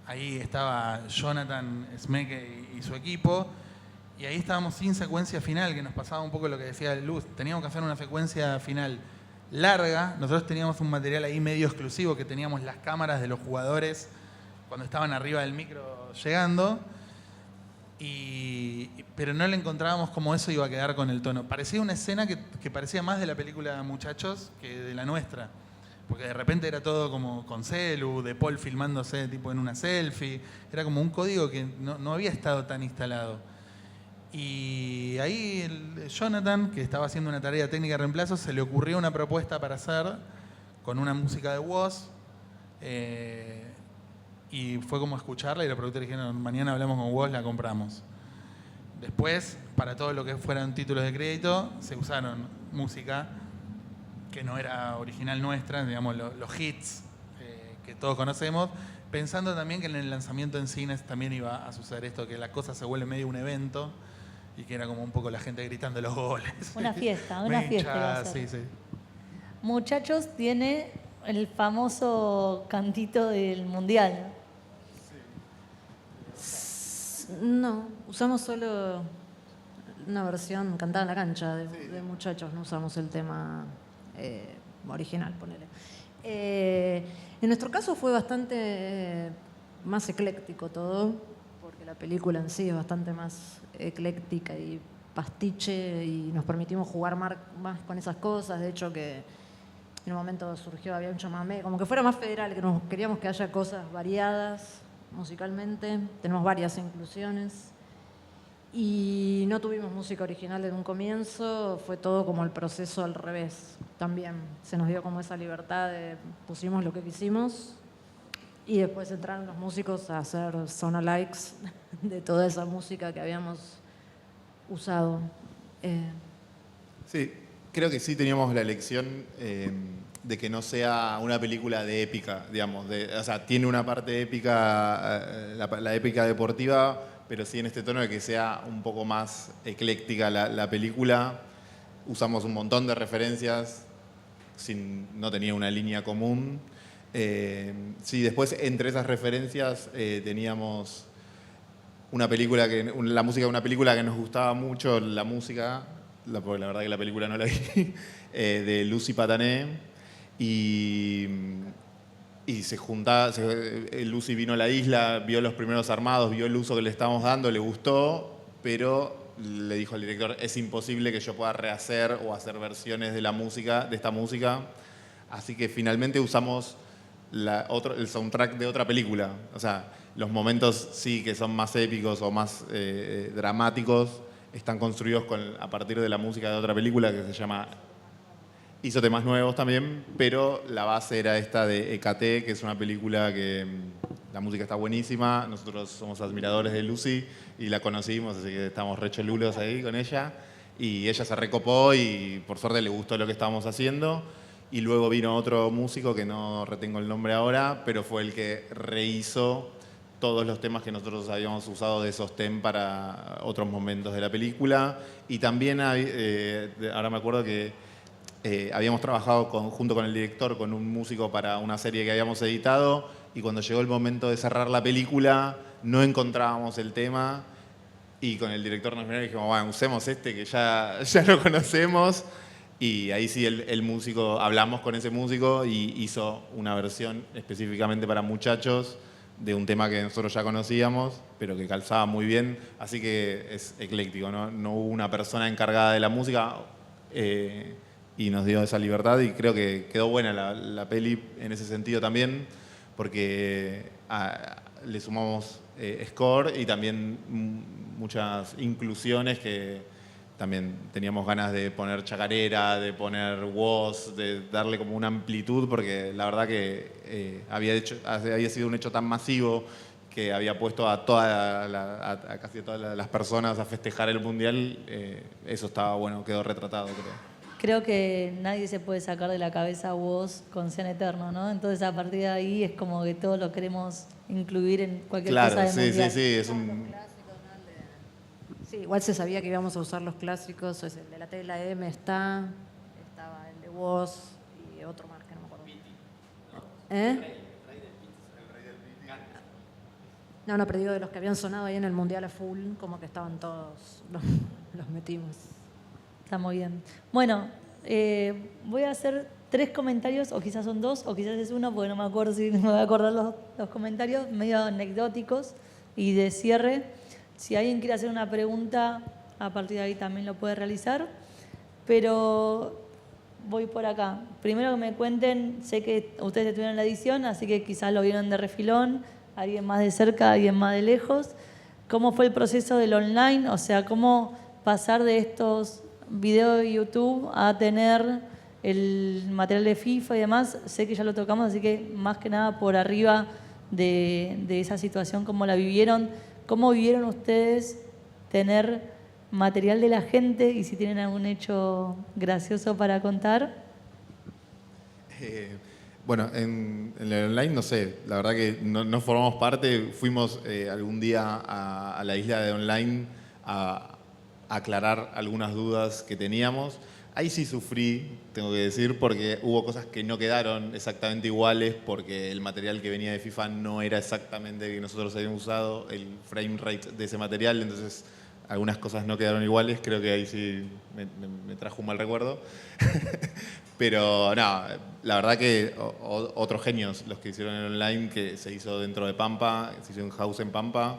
ahí estaba Jonathan Smeke y su equipo, y ahí estábamos sin secuencia final, que nos pasaba un poco lo que decía Luz, teníamos que hacer una secuencia final larga, nosotros teníamos un material ahí medio exclusivo, que teníamos las cámaras de los jugadores cuando estaban arriba del micro llegando, pero no le encontrábamos cómo eso iba a quedar con el tono. Parecía una escena que parecía más de la película Muchachos que de la nuestra, porque de repente era todo como con celu, de Paul filmándose tipo en una selfie, era como un código que no había estado tan instalado. Y ahí Jonathan, que estaba haciendo una tarea técnica de reemplazo, se le ocurrió una propuesta para hacer con una música de Woz, y fue como escucharla y los productores dijeron, mañana hablamos con Woz, la compramos. Después, para todo lo que fueran títulos de crédito, se usaron música que no era original nuestra, digamos los hits que todos conocemos, pensando también que en el lanzamiento en cines también iba a suceder esto, que la cosa se vuelve medio un evento y que era como un poco la gente gritando los goles. Una fiesta iba a ser. Sí. Muchachos tiene el famoso cantito del Mundial. No, usamos solo una versión cantada en la cancha de Muchachos, no usamos el tema original, ponele. En nuestro caso fue bastante más ecléctico todo, porque la película en sí es bastante más ecléctica y pastiche y nos permitimos jugar más con esas cosas. De hecho que en un momento surgió, había un chamamé, como que fuera más federal, que queríamos que haya cosas variadas musicalmente. Tenemos varias inclusiones y no tuvimos música original en un comienzo, fue todo como el proceso al revés. También se nos dio como esa libertad de pusimos lo que quisimos y después entraron los músicos a hacer sonalikes de toda esa música que habíamos usado. Sí, creo que sí teníamos la elección de que no sea una película de épica, digamos. O sea, tiene una parte épica, la épica deportiva, pero sí en este tono de que sea un poco más ecléctica la película. Usamos un montón de referencias, no tenía una línea común. Sí, después entre esas referencias teníamos una película la música de una película que nos gustaba mucho, la música, porque la verdad que la película no la vi, de Lucy Patané. Y se juntaba, Lucy vino a la isla, vio los primeros armados, vio el uso que le estábamos dando, le gustó, pero le dijo al director, es imposible que yo pueda rehacer o hacer versiones de esta música. Así que finalmente usamos el soundtrack de otra película. O sea, los momentos sí que son más épicos o más dramáticos están construidos a partir de la música de otra película que se llama... Hizo temas nuevos también, pero la base era esta de Hécate, que es una película que la música está buenísima. Nosotros somos admiradores de Lucy y la conocimos, así que estamos re cholulos ahí con ella. Y ella se recopó y por suerte le gustó lo que estábamos haciendo. Y luego vino otro músico, que no retengo el nombre ahora, pero fue el que rehizo todos los temas que nosotros habíamos usado de sostén para otros momentos de la película. Y también, ahora me acuerdo que habíamos trabajado junto con el director, con un músico para una serie que habíamos editado, y cuando llegó el momento de cerrar la película no encontrábamos el tema, y con el director nos miramos y dijimos, bueno, usemos que ya lo conocemos. Y ahí sí el músico, hablamos con ese músico y hizo una versión específicamente para Muchachos de un tema que nosotros ya conocíamos, pero que calzaba muy bien, así que es ecléctico, no hubo una persona encargada de la música y nos dio esa libertad, y creo que quedó buena la peli en ese sentido también, porque le sumamos score y también muchas inclusiones que también teníamos ganas de poner chacarera, de poner woz, de darle como una amplitud, porque la verdad que había sido un hecho tan masivo que había puesto a casi todas las personas a festejar el Mundial. Eso estaba bueno, quedó retratado, creo. Creo que nadie se puede sacar de la cabeza vos con Sean Eterno, ¿no? Entonces a partir de ahí es como que todos lo queremos incluir en cualquier cosa de mundial. Sí, es un... Sí, igual se sabía que íbamos a usar los clásicos, es el de la tela M estaba el de Woz y otro más que no me acuerdo. No, pero digo de los que habían sonado ahí en el Mundial a full, como que estaban todos, los metimos. Está muy bien. Bueno, voy a hacer 3 comentarios, o quizás son 2, o quizás es 1, porque no me acuerdo si me voy a acordar los comentarios, medio anecdóticos y de cierre. Si alguien quiere hacer una pregunta, a partir de ahí también lo puede realizar. Pero voy por acá. Primero que me cuenten, sé que ustedes estuvieron en la edición, así que quizás lo vieron de refilón, alguien más de cerca, alguien más de lejos. ¿Cómo fue el proceso del online? O sea, ¿cómo pasar de estos videos de YouTube a tener el material de FIFA y demás? Sé que ya lo tocamos, así que más que nada por arriba de esa situación, ¿cómo la vivieron? ¿Cómo vivieron ustedes tener material de la gente y si tienen algún hecho gracioso para contar? Bueno, en el online no sé, la verdad que no formamos parte. Fuimos algún día a la isla de online a aclarar algunas dudas que teníamos. Ahí sí sufrí, tengo que decir, porque hubo cosas que no quedaron exactamente iguales, porque el material que venía de FIFA no era exactamente el que nosotros habíamos usado, el frame rate de ese material, entonces algunas cosas no quedaron iguales. Creo que ahí sí me trajo un mal recuerdo. Pero no, la verdad que otros genios los que hicieron el online, que se hizo dentro de Pampa, se hizo en House en Pampa,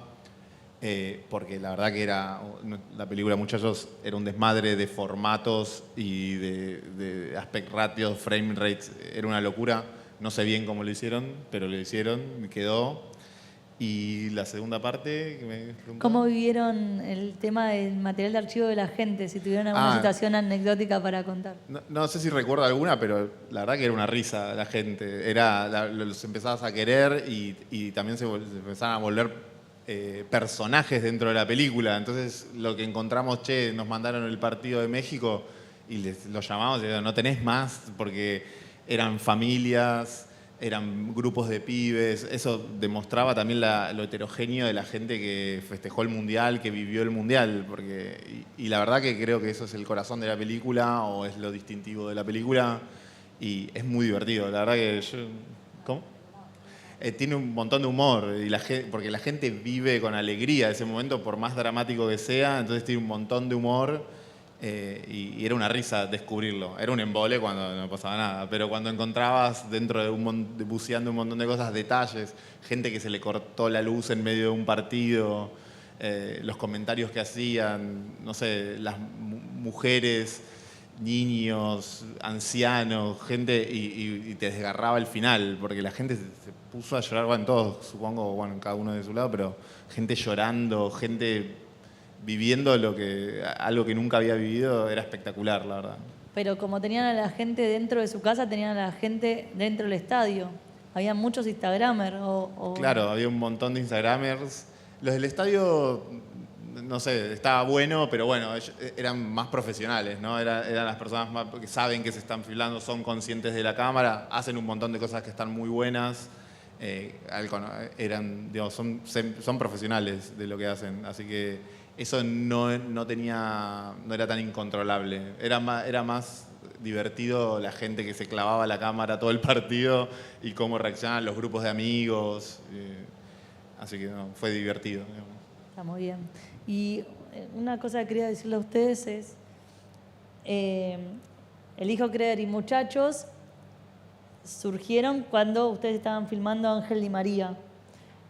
porque la verdad que la película Muchachos era un desmadre de formatos y de aspect ratios, frame rates, era una locura. No sé bien cómo lo hicieron, pero lo hicieron, quedó. Y la segunda parte que me preguntaron. ¿Cómo vivieron el tema del material de archivo de la gente? Si tuvieron alguna situación anecdótica para contar. No sé si recuerdo alguna, pero la verdad que era una risa la gente. Los empezabas a querer y también se empezaban a volver personajes dentro de la película. Entonces lo que encontramos, nos mandaron el partido de México y los llamamos y decían, no tenés más, porque eran familias, eran grupos de pibes. Eso demostraba también lo heterogéneo de la gente que festejó el Mundial, que vivió el Mundial. Y la verdad que creo que eso es el corazón de la película, o es lo distintivo de la película, y es muy divertido. La verdad que ¿cómo? Tiene un montón de humor, porque la gente vive con alegría ese momento, por más dramático que sea, entonces tiene un montón de humor, y era una risa descubrirlo. Era un embole cuando no pasaba nada, pero cuando encontrabas dentro de buceando un montón de cosas, detalles, gente que se le cortó la luz en medio de un partido, los comentarios que hacían, no sé, las mujeres, niños, ancianos, gente, y te desgarraba el final, porque la gente se puso a llorar, bueno, todos, supongo, bueno, cada uno de su lado, pero gente llorando, gente viviendo algo que nunca había vivido. Era espectacular, la verdad. Pero como tenían a la gente dentro de su casa, tenían a la gente dentro del estadio. Había muchos Instagramers. Claro, había un montón de Instagramers. Los del estadio, no sé, estaba bueno, pero bueno, ellos eran más profesionales, ¿no? Eran las personas más que saben que se están filmando, son conscientes de la cámara, hacen un montón de cosas que están muy buenas. Digamos, son profesionales de lo que hacen, así que eso no era tan incontrolable. Era más divertido la gente que se clavaba la cámara todo el partido y cómo reaccionaban los grupos de amigos. Así que fue divertido, digamos. Está muy bien. Y una cosa que quería decirle a ustedes es, Elijo Creer y Muchachos surgieron cuando ustedes estaban filmando Ángel Di María.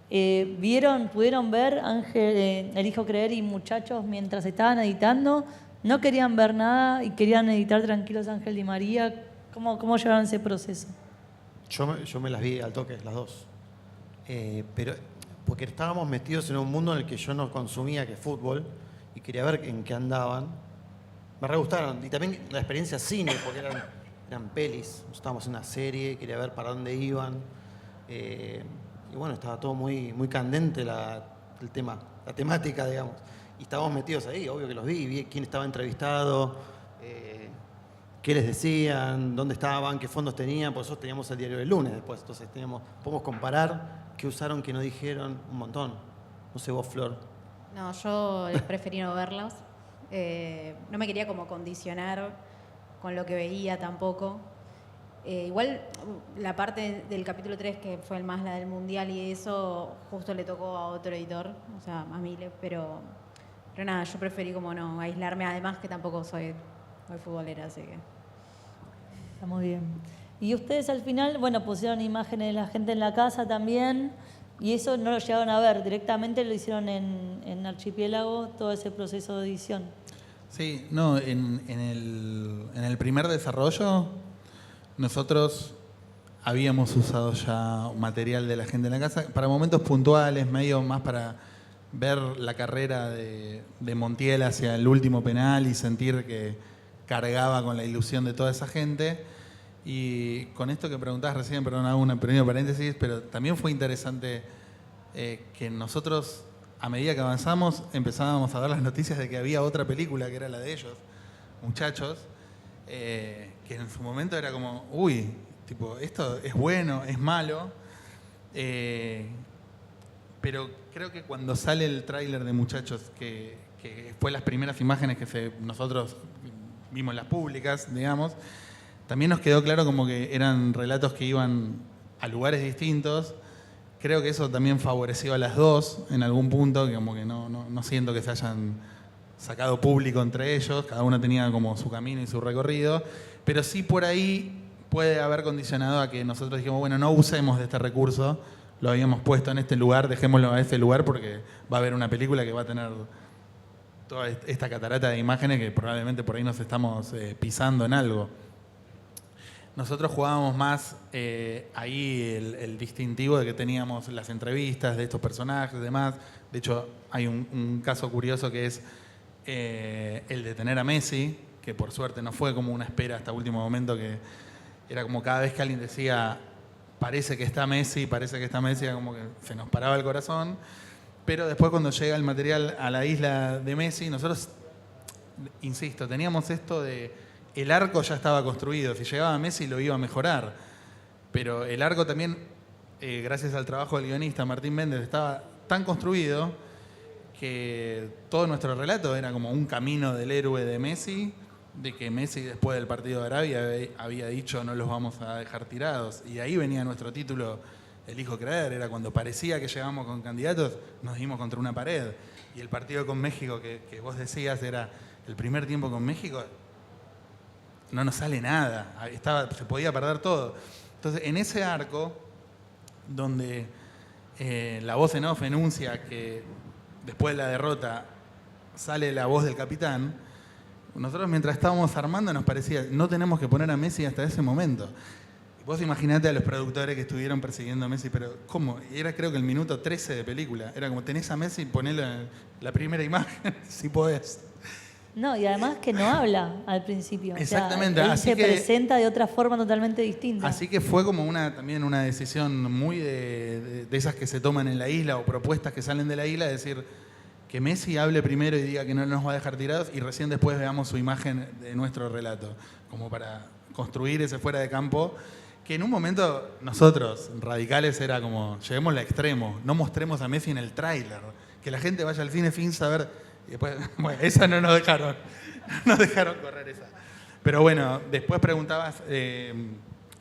¿Pudieron ver Elijo Creer y Muchachos mientras estaban editando? ¿No querían ver nada y querían editar tranquilos Ángel Di María? ¿Cómo llevaron ese proceso? Yo me las vi al toque, las dos. Pero porque estábamos metidos en un mundo en el que yo no consumía, que es fútbol, y quería ver en qué andaban. Me re gustaron. Y también la experiencia cine, porque eran pelis. Estábamos en una serie, quería ver para dónde iban. Y bueno, estaba todo muy, muy candente el tema, la temática, digamos. Y estábamos metidos ahí, obvio que los vi quién estaba entrevistado, qué les decían, dónde estaban, qué fondos tenían. Por eso teníamos el diario del lunes después. Entonces podemos comparar qué usaron, qué no dijeron, un montón. No sé vos, Flor. No, yo preferí no verlos. No me quería como condicionar con lo que veía tampoco. Igual la parte del capítulo 3, que fue más la del Mundial y eso, justo le tocó a otro editor, o sea, a Mile, pero nada, yo preferí como no aislarme, además que tampoco soy futbolera, así que... Está muy bien. Y ustedes al final, bueno, pusieron imágenes de la gente en la casa también, y eso no lo llegaron a ver, directamente lo hicieron en Archipiélago, todo ese proceso de edición. Sí, no, en el primer desarrollo nosotros habíamos usado ya material de la gente en la casa para momentos puntuales, medio más para ver la carrera de Montiel hacia el último penal y sentir que cargaba con la ilusión de toda esa gente. Y con esto que preguntabas recién, perdón, hago un pequeño paréntesis, pero también fue interesante que nosotros, a medida que avanzamos, empezábamos a dar las noticias de que había otra película que era la de ellos, Muchachos, que en su momento era como, uy, tipo, esto es bueno, es malo. Pero creo que cuando sale el tráiler de Muchachos, que fue las primeras imágenes que nosotros vimos las públicas, digamos, también nos quedó claro como que eran relatos que iban a lugares distintos. Creo que eso también favoreció a las dos en algún punto, que como que no siento que se hayan sacado público entre ellos, cada uno tenía como su camino y su recorrido, pero sí por ahí puede haber condicionado a que nosotros dijimos, bueno, no usemos de este recurso, lo habíamos puesto en este lugar, dejémoslo a este lugar porque va a haber una película que va a tener toda esta catarata de imágenes que probablemente por ahí nos estamos pisando en algo. Nosotros jugábamos más ahí el distintivo de que teníamos las entrevistas de estos personajes y demás. De hecho, hay un caso curioso que es el de tener a Messi, que por suerte no fue como una espera hasta último momento, que era como cada vez que alguien decía parece que está Messi, era como que se nos paraba el corazón. Pero después cuando llega el material a la isla de Messi, nosotros, insisto, teníamos esto de el arco ya estaba construido. Si llegaba Messi lo iba a mejorar. Pero el arco también, gracias al trabajo del guionista Martín Méndez, estaba tan construido que todo nuestro relato era como un camino del héroe de Messi, de que Messi después del partido de Arabia había dicho no los vamos a dejar tirados. Y ahí venía nuestro título, Elijo creer. Era cuando parecía que llegábamos con candidatos, nos dimos contra una pared. Y el partido con México que vos decías era el primer tiempo con México, no nos sale nada, se podía perder todo. Entonces, en ese arco, donde la voz en off enuncia que después de la derrota sale la voz del capitán, nosotros mientras estábamos armando nos parecía, no tenemos que poner a Messi hasta ese momento. Vos imaginate a los productores que estuvieron persiguiendo a Messi, pero ¿cómo? Era creo que el minuto 13 de película. Era como, tenés a Messi, ponele la primera imagen, si podés. No, y además que no habla al principio. Exactamente. O sea, él así se que, presenta de otra forma totalmente distinta. Así que fue como también una decisión muy de esas que se toman en la isla o propuestas que salen de la isla, decir que Messi hable primero y diga que no nos va a dejar tirados y recién después veamos su imagen de nuestro relato, como para construir ese fuera de campo, que en un momento nosotros, radicales, era como, llevémoslo al extremo, no mostremos a Messi en el tráiler, que la gente vaya al cine sin saber. Y después, bueno, esa no nos dejaron correr esa. Pero bueno, después preguntabas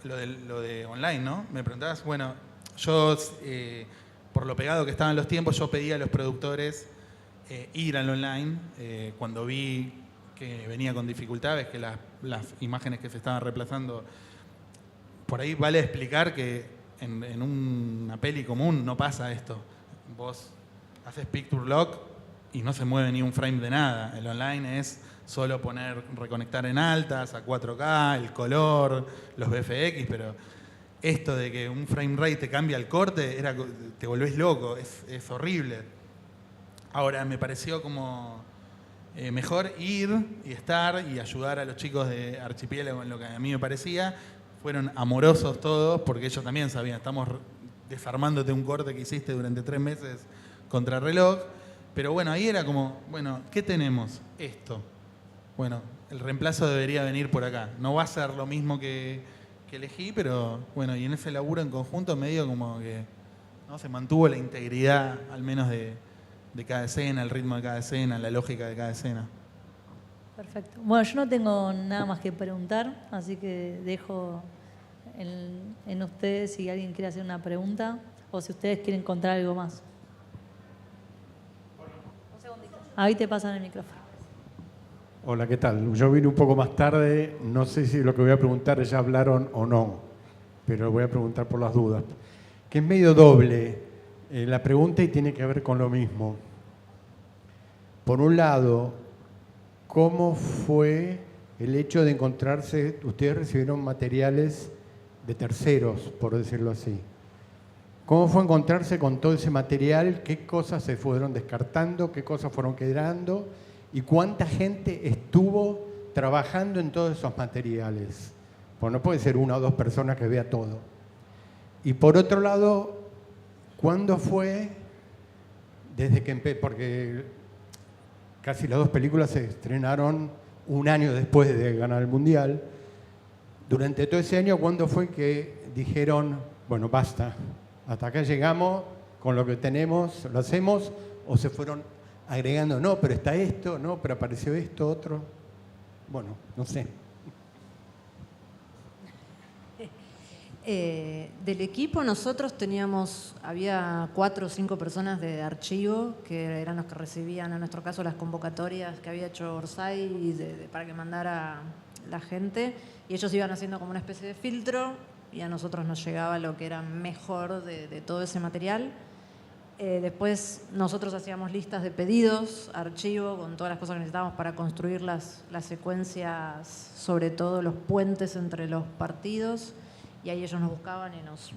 lo de online, ¿no? Me preguntabas, bueno, yo por lo pegado que estaban los tiempos, yo pedí a los productores ir al online. Cuando vi que venía con dificultades, que las imágenes que se estaban reemplazando, por ahí vale explicar que en una peli común no pasa esto. Vos haces picture lock y no se mueve ni un frame de nada. El online es solo reconectar en altas, a 4K, el color, los VFX, pero esto de que un frame rate te cambia el corte, te volvés loco, es horrible. Ahora, me pareció como mejor ir y estar y ayudar a los chicos de Archipiélago en lo que a mí me parecía. Fueron amorosos todos, porque ellos también sabían, estamos desarmándote un corte que hiciste durante 3 meses contra reloj. Pero bueno, ahí era como, bueno, ¿qué tenemos? Esto. Bueno, el reemplazo debería venir por acá. No va a ser lo mismo que elegí, pero bueno, y en ese laburo en conjunto medio como que ¿no? Se mantuvo la integridad, al menos de cada escena, el ritmo de cada escena, la lógica de cada escena. Perfecto. Bueno, yo no tengo nada más que preguntar, así que dejo en ustedes si alguien quiere hacer una pregunta o si ustedes quieren contar algo más. Ahí te pasan el micrófono. Hola, ¿qué tal? Yo vine un poco más tarde, no sé si lo que voy a preguntar ya hablaron o no, pero lo voy a preguntar por las dudas. Que es medio doble la pregunta y tiene que ver con lo mismo. Por un lado, ¿cómo fue el hecho de encontrarse, ustedes recibieron materiales de terceros, por decirlo así? ¿Cómo fue encontrarse con todo ese material? ¿Qué cosas se fueron descartando? ¿Qué cosas fueron quedando? ¿Y cuánta gente estuvo trabajando en todos esos materiales? Pues no puede ser 1 o 2 personas que vea todo. Y por otro lado, ¿cuándo fue, desde que porque casi las 2 películas se estrenaron 1 año después de ganar el Mundial, durante todo ese año, ¿cuándo fue que dijeron, bueno, basta? Hasta acá llegamos, con lo que tenemos, lo hacemos, o se fueron agregando, no, pero está esto, no, pero apareció esto, otro. Bueno, no sé. Del equipo nosotros había 4 o 5 personas de archivo que eran los que recibían, en nuestro caso, las convocatorias que había hecho Orsay para que mandara la gente, y ellos iban haciendo como una especie de filtro, y a nosotros nos llegaba lo que era mejor de todo ese material. Después nosotros hacíamos listas de pedidos, archivo, con todas las cosas que necesitábamos para construir las secuencias, sobre todo los puentes entre los partidos, y ahí ellos nos buscaban y nos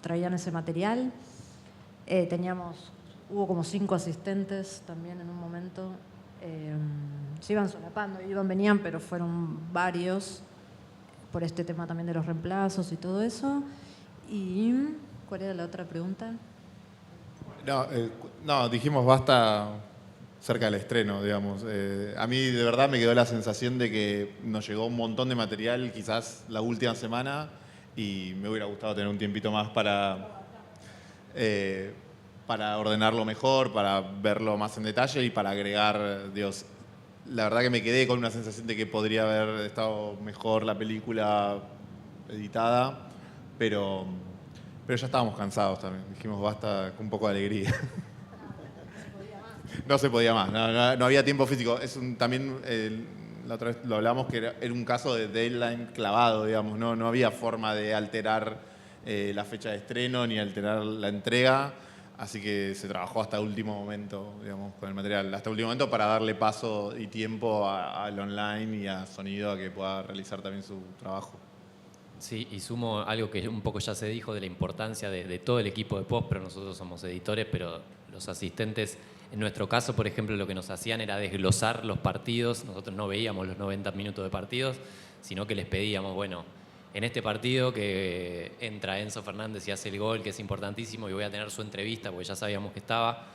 traían ese material. Hubo como 5 asistentes también en un momento. Se iban solapando, venían, pero fueron varios, por este tema también de los reemplazos y todo eso. ¿Y cuál era la otra pregunta? No, dijimos basta cerca del estreno, digamos. A mí de verdad me quedó la sensación de que nos llegó un montón de material, quizás la última semana, y me hubiera gustado tener un tiempito más para ordenarlo mejor, para verlo más en detalle y para agregar, Dios, la verdad que me quedé con una sensación de que podría haber estado mejor la película editada, pero ya estábamos cansados también. Dijimos basta con un poco de alegría. No se podía más, no había tiempo físico. También la otra vez lo hablamos que era un caso de deadline clavado, digamos, no había forma de alterar la fecha de estreno ni alterar la entrega. Así que se trabajó hasta el último momento, digamos, con el material. Hasta el último momento para darle paso y tiempo al online y a Sonido a que pueda realizar también su trabajo. Sí, y sumo algo que un poco ya se dijo de la importancia de todo el equipo de post, pero nosotros somos editores, pero los asistentes, en nuestro caso, por ejemplo, lo que nos hacían era desglosar los partidos. Nosotros no veíamos los 90 minutos de partidos, sino que les pedíamos, bueno, en este partido que entra Enzo Fernández y hace el gol, que es importantísimo, y voy a tener su entrevista porque ya sabíamos que estaba.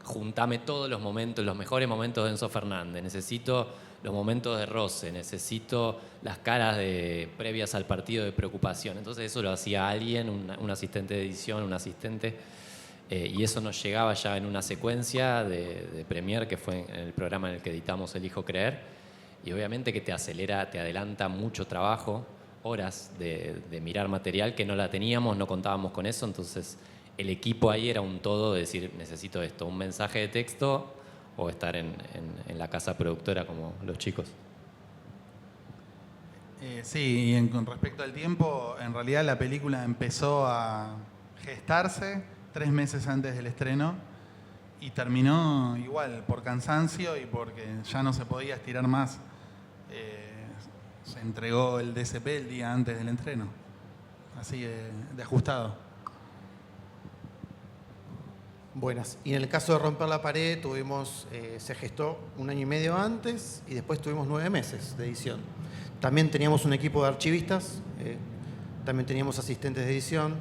Juntame todos los momentos, los mejores momentos de Enzo Fernández. Necesito los momentos de roce, necesito las caras previas al partido de preocupación. Entonces eso lo hacía alguien, un asistente de edición, un asistente, y eso nos llegaba ya en una secuencia de Premiere, que fue en el programa en el que editamos Elijo Creer, y obviamente que te acelera, te adelanta mucho trabajo, horas de mirar material que no la teníamos, no contábamos con eso, entonces el equipo ahí era un todo de decir, necesito esto, un mensaje de texto o estar en la casa productora como los chicos. Sí, y con respecto al tiempo, en realidad la película empezó a gestarse 3 meses antes del estreno y terminó igual, por cansancio y porque ya no se podía estirar más. Se entregó el DCP el día antes del estreno, así de ajustado. Buenas. Y en el caso de Romper la Pared, se gestó 1 año y medio antes y después tuvimos 9 meses de edición. También teníamos un equipo de archivistas, también teníamos asistentes de edición,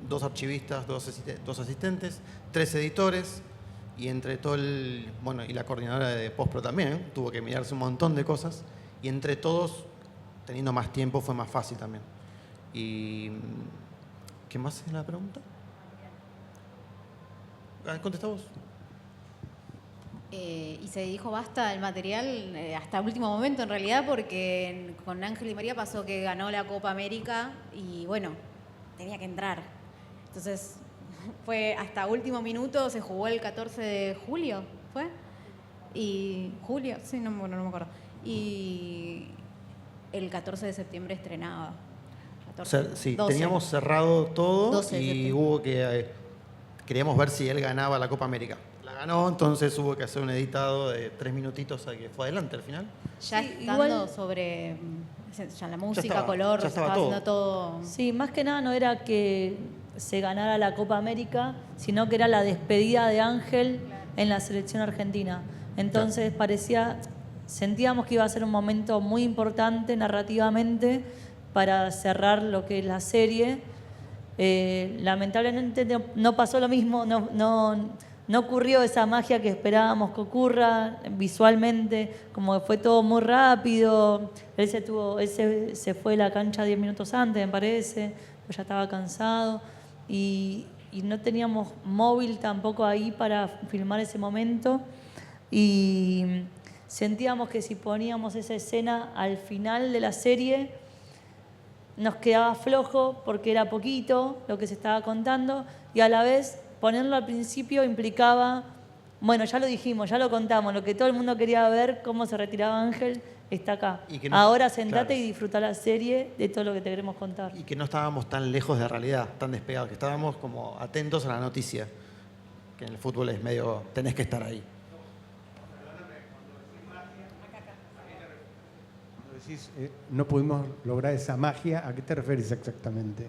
2 archivistas, 2 asistentes, 3 editores y entre todo y la coordinadora de postpro también, tuvo que mirarse un montón de cosas y entre todos, teniendo más tiempo, fue más fácil también. Y ¿qué más es la pregunta? Contesta vos. Y se dijo basta el material hasta último momento en realidad, porque con Ángel Di María pasó que ganó la Copa América y bueno, tenía que entrar. Entonces fue hasta último minuto, se jugó el 14 de julio, ¿fue? Y julio, sí, no me acuerdo. Y el 14 de septiembre estrenaba. 14, Sí, 12. teníamos cerrado todo 12 de y septiembre. hubo que... queríamos ver si él ganaba la Copa América. La ganó, entonces hubo que hacer un editado de 3 minutitos a que fue adelante al final. Ya Sí, estando igual- sobre ya la música, estaba, color, ya se estaba estaba todo. haciendo todo. Sí, más que nada no era que se ganara la Copa América, sino que era la despedida de Ángel en la selección argentina. Entonces sentíamos que iba a ser un momento muy importante narrativamente para cerrar lo que es la serie. Lamentablemente no pasó lo mismo, no ocurrió esa magia que esperábamos que ocurra visualmente, como fue todo muy rápido. Él se fue de la cancha 10 minutos antes, me parece, pues ya estaba cansado y no teníamos móvil tampoco ahí para filmar ese momento y sentíamos que si poníamos esa escena al final de la serie nos quedaba flojo porque era poquito lo que se estaba contando y a la vez ponerlo al principio implicaba, bueno, ya lo dijimos, ya lo contamos, lo que todo el mundo quería ver, cómo se retiraba Ángel, está acá. Y que no- Ahora sentate claro. y disfruta la serie de todo lo que te queremos contar. Y que no estábamos tan lejos de la realidad, tan despegados, que estábamos como atentos a la noticia, que en el fútbol es medio, tenés que estar ahí. Cuando decís, no pudimos lograr esa magia, ¿a qué te refieres exactamente?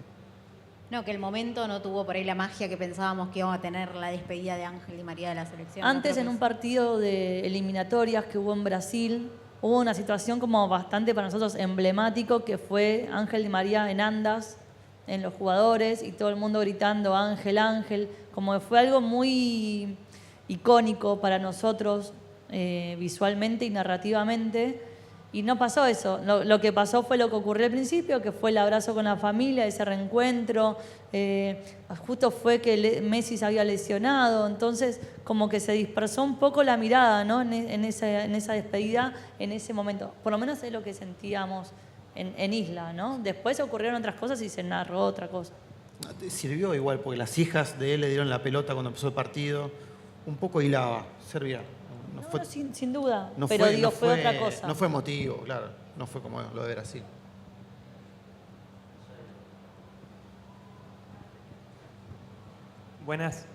No, que el momento no tuvo por ahí la magia que pensábamos que íbamos a tener la despedida de Ángel Di María de la selección. Antes, No en creo un que partido de eliminatorias que hubo en Brasil, hubo una situación como bastante para nosotros emblemático, que fue Ángel Di María en andas, en los jugadores, y todo el mundo gritando Ángel, Ángel, como que fue algo muy icónico para nosotros visualmente y narrativamente. Y no pasó eso. Lo que pasó fue lo que ocurrió al principio, que fue el abrazo con la familia, ese reencuentro. Justo fue que Messi se había lesionado, entonces como que se dispersó un poco la mirada, ¿no? en esa despedida, en ese momento. Por lo menos es lo que sentíamos en Isla, ¿no? Después ocurrieron otras cosas y se narró otra cosa. Sirvió igual, porque las hijas de él le dieron la pelota cuando empezó el partido. Un poco hilaba, servía. No, sin duda, pero digo, fue otra cosa. No fue emotivo, claro. No fue como lo de Brasil. Buenas.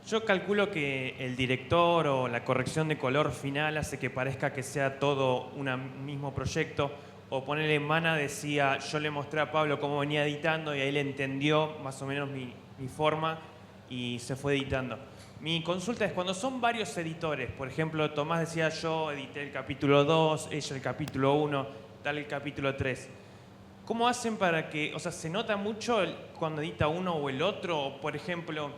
Yo calculo que el director o la corrección de color final hace que parezca que sea todo un mismo proyecto. O ponerle Mana decía, yo le mostré a Pablo cómo venía editando y ahí le entendió más o menos mi forma y se fue editando. Mi consulta es, cuando son varios editores, por ejemplo, Tomás decía, yo edité el capítulo 2, ella el capítulo 1, tal el capítulo 3. ¿Cómo hacen para que, o sea, se nota mucho cuando edita uno o el otro? O, por ejemplo,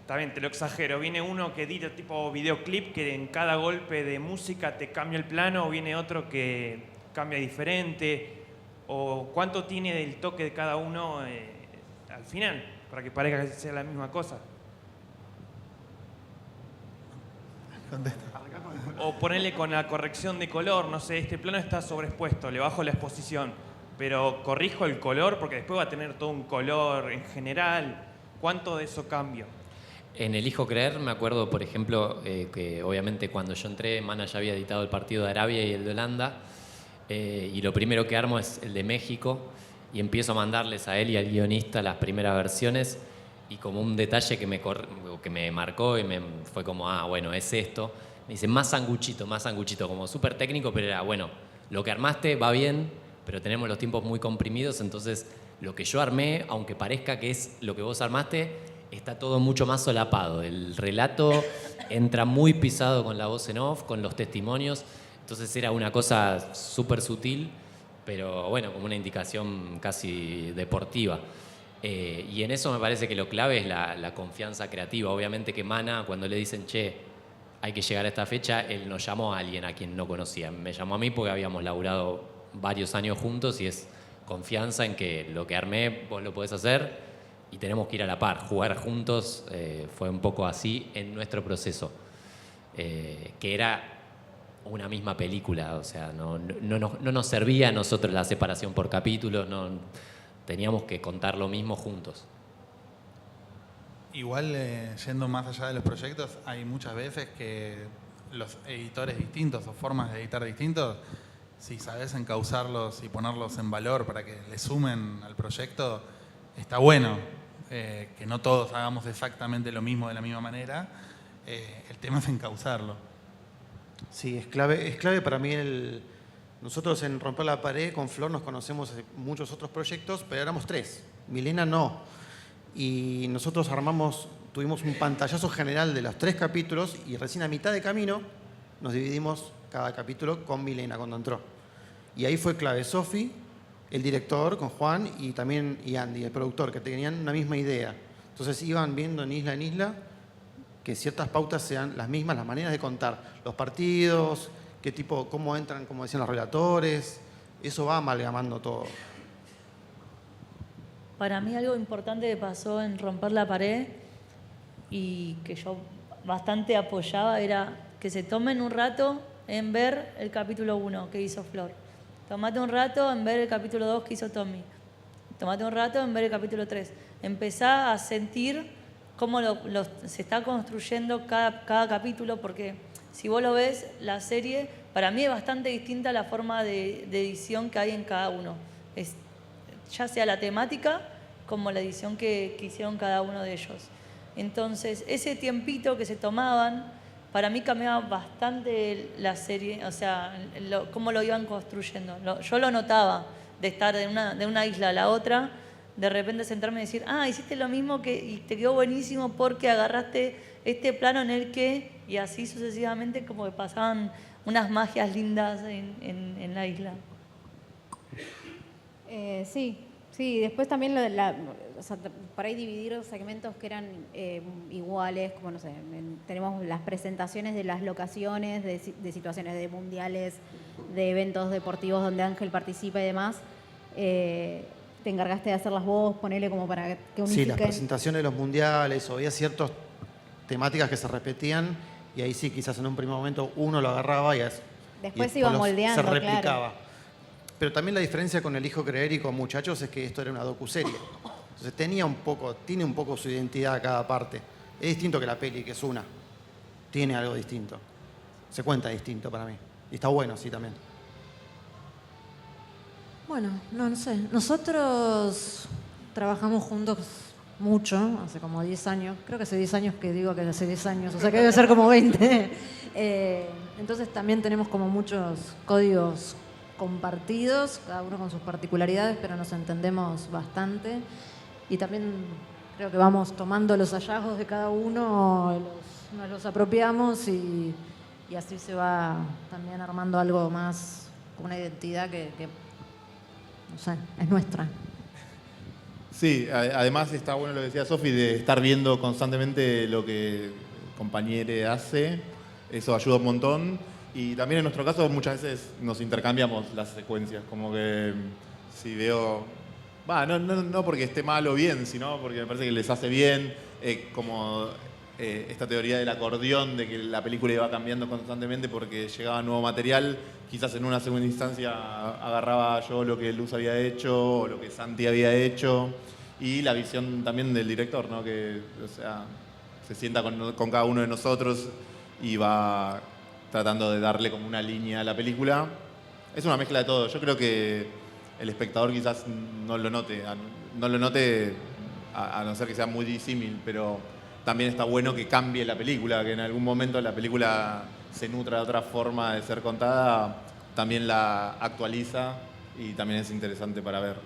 está bien, te lo exagero, viene uno que edita tipo videoclip que en cada golpe de música te cambia el plano, o viene otro que cambia diferente, o cuánto tiene del toque de cada uno al final, para que parezca que sea la misma cosa. O ponerle con la corrección de color, no sé, este plano está sobreexpuesto, le bajo la exposición, pero corrijo el color porque después va a tener todo un color en general. ¿Cuánto de eso cambio? En Elijo Creer me acuerdo, por ejemplo, que obviamente cuando yo entré, Mana ya había editado el partido de Arabia y el de Holanda, y lo primero que armo es el de México y empiezo a mandarles a él y al guionista las primeras versiones. Y como un detalle que me marcó y fue como, bueno, es esto. Me dice, más sanguchito, como súper técnico, pero era, bueno, lo que armaste va bien, pero tenemos los tiempos muy comprimidos, entonces lo que yo armé, aunque parezca que es lo que vos armaste, está todo mucho más solapado. El relato entra muy pisado con la voz en off, con los testimonios, entonces era una cosa súper sutil, pero bueno, como una indicación casi deportiva. Y en eso me parece que lo clave es la confianza creativa. Obviamente que Mana, cuando le dicen, che, hay que llegar a esta fecha, él no llamó a alguien a quien no conocía. Me llamó a mí porque habíamos laburado varios años juntos y es confianza en que lo que armé vos lo podés hacer y tenemos que ir a la par. Jugar juntos fue un poco así en nuestro proceso, que era una misma película. O sea, no nos servía a nosotros la separación por capítulos, teníamos que contar lo mismo juntos. Igual, yendo más allá de los proyectos, hay muchas veces que los editores distintos o formas de editar distintos, si sabes encauzarlos y ponerlos en valor para que le sumen al proyecto, está bueno. Que no todos hagamos exactamente lo mismo de la misma manera. El tema es encauzarlo. Sí, es clave para mí Nosotros en Romper la Pared con Flor nos conocemos de muchos otros proyectos, pero éramos 3. Milena no. Y nosotros tuvimos un pantallazo general de los 3 capítulos y recién a mitad de camino nos dividimos cada capítulo con Milena cuando entró. Y ahí fue clave Sofi, el director con Juan y también Andy, el productor, que tenían una misma idea. Entonces iban viendo en Isla que ciertas pautas sean las mismas, las maneras de contar los partidos, cómo entran, como decían los relatores, eso va amalgamando todo. Para mí algo importante que pasó en Romper la Pared y que yo bastante apoyaba era que se tomen un rato en ver el capítulo 1 que hizo Flor. Tomate un rato en ver el capítulo 2 que hizo Tommy. Tomate un rato en ver el capítulo 3. Empezá a sentir cómo se está construyendo cada capítulo, porque si vos lo ves, la serie, para mí es bastante distinta la forma de edición que hay en cada uno. Ya sea la temática como la edición que hicieron cada uno de ellos. Entonces, ese tiempito que se tomaban, para mí cambiaba bastante la serie, o sea, cómo lo iban construyendo. Yo lo notaba, de estar de una isla a la otra, de repente sentarme y decir, hiciste lo mismo y te quedó buenísimo porque agarraste este plano en el que, y así sucesivamente, como que pasaban unas magias lindas en la isla. Sí, después también o sea, para ahí dividir segmentos que eran iguales, como no sé, tenemos las presentaciones de las locaciones, de situaciones de mundiales, de eventos deportivos donde Ángel participa y demás. Te encargaste de hacerlas vos, ponele como para que unifiquen. Sí, las presentaciones de los mundiales, o había ciertas temáticas que se repetían y ahí sí, quizás en un primer momento uno lo agarraba y Después se iba moldeando, se replicaba. claro. Pero también la diferencia con El Hijo Creer y con Muchachos es que esto era una docuserie. Entonces tiene un poco su identidad cada parte. Es distinto que la peli, que es una. Tiene algo distinto. Se cuenta distinto para mí. Y está bueno, sí, también. Bueno, no sé. Nosotros trabajamos juntos mucho, hace como 10 años. Creo que hace 10 años que digo que hace 10 años, o sea que debe ser como 20. Entonces también tenemos como muchos códigos compartidos, cada uno con sus particularidades, pero nos entendemos bastante. Y también creo que vamos tomando los hallazgos de cada uno, nos los apropiamos y así se va también armando algo más, una identidad que no sé, es nuestra. Sí, además está bueno lo que decía Sofi, de estar viendo constantemente lo que el compañero hace. Eso ayuda un montón. Y también en nuestro caso muchas veces nos intercambiamos las secuencias. Como que si veo... no porque esté mal o bien, sino porque me parece que les hace bien. Esta teoría del acordeón, de que la película iba cambiando constantemente porque llegaba nuevo material. Quizás en una segunda instancia agarraba yo lo que Luz había hecho o lo que Santi había hecho. Y la visión también del director, ¿no? Que, o sea, se sienta con cada uno de nosotros y va tratando de darle como una línea a la película. Es una mezcla de todo. Yo creo que el espectador quizás no lo note, a no ser que sea muy disímil, pero también está bueno que cambie la película, que en algún momento la película se nutra de otra forma de ser contada, también la actualiza y también es interesante para ver.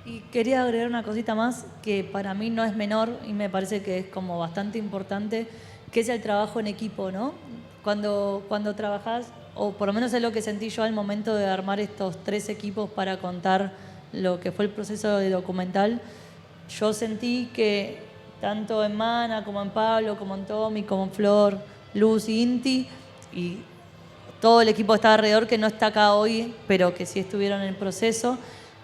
Y quería agregar una cosita más que para mí no es menor y me parece que es como bastante importante, que es el trabajo en equipo, ¿no? Cuando trabajás, o por lo menos es lo que sentí yo al momento de armar estos 3 equipos para contar lo que fue el proceso de documental, yo sentí que tanto en Mana, como en Pablo, como en Tommy, como en Flor, Luz y Inti, y todo el equipo que está alrededor, que no está acá hoy, pero que sí estuvieron en el proceso,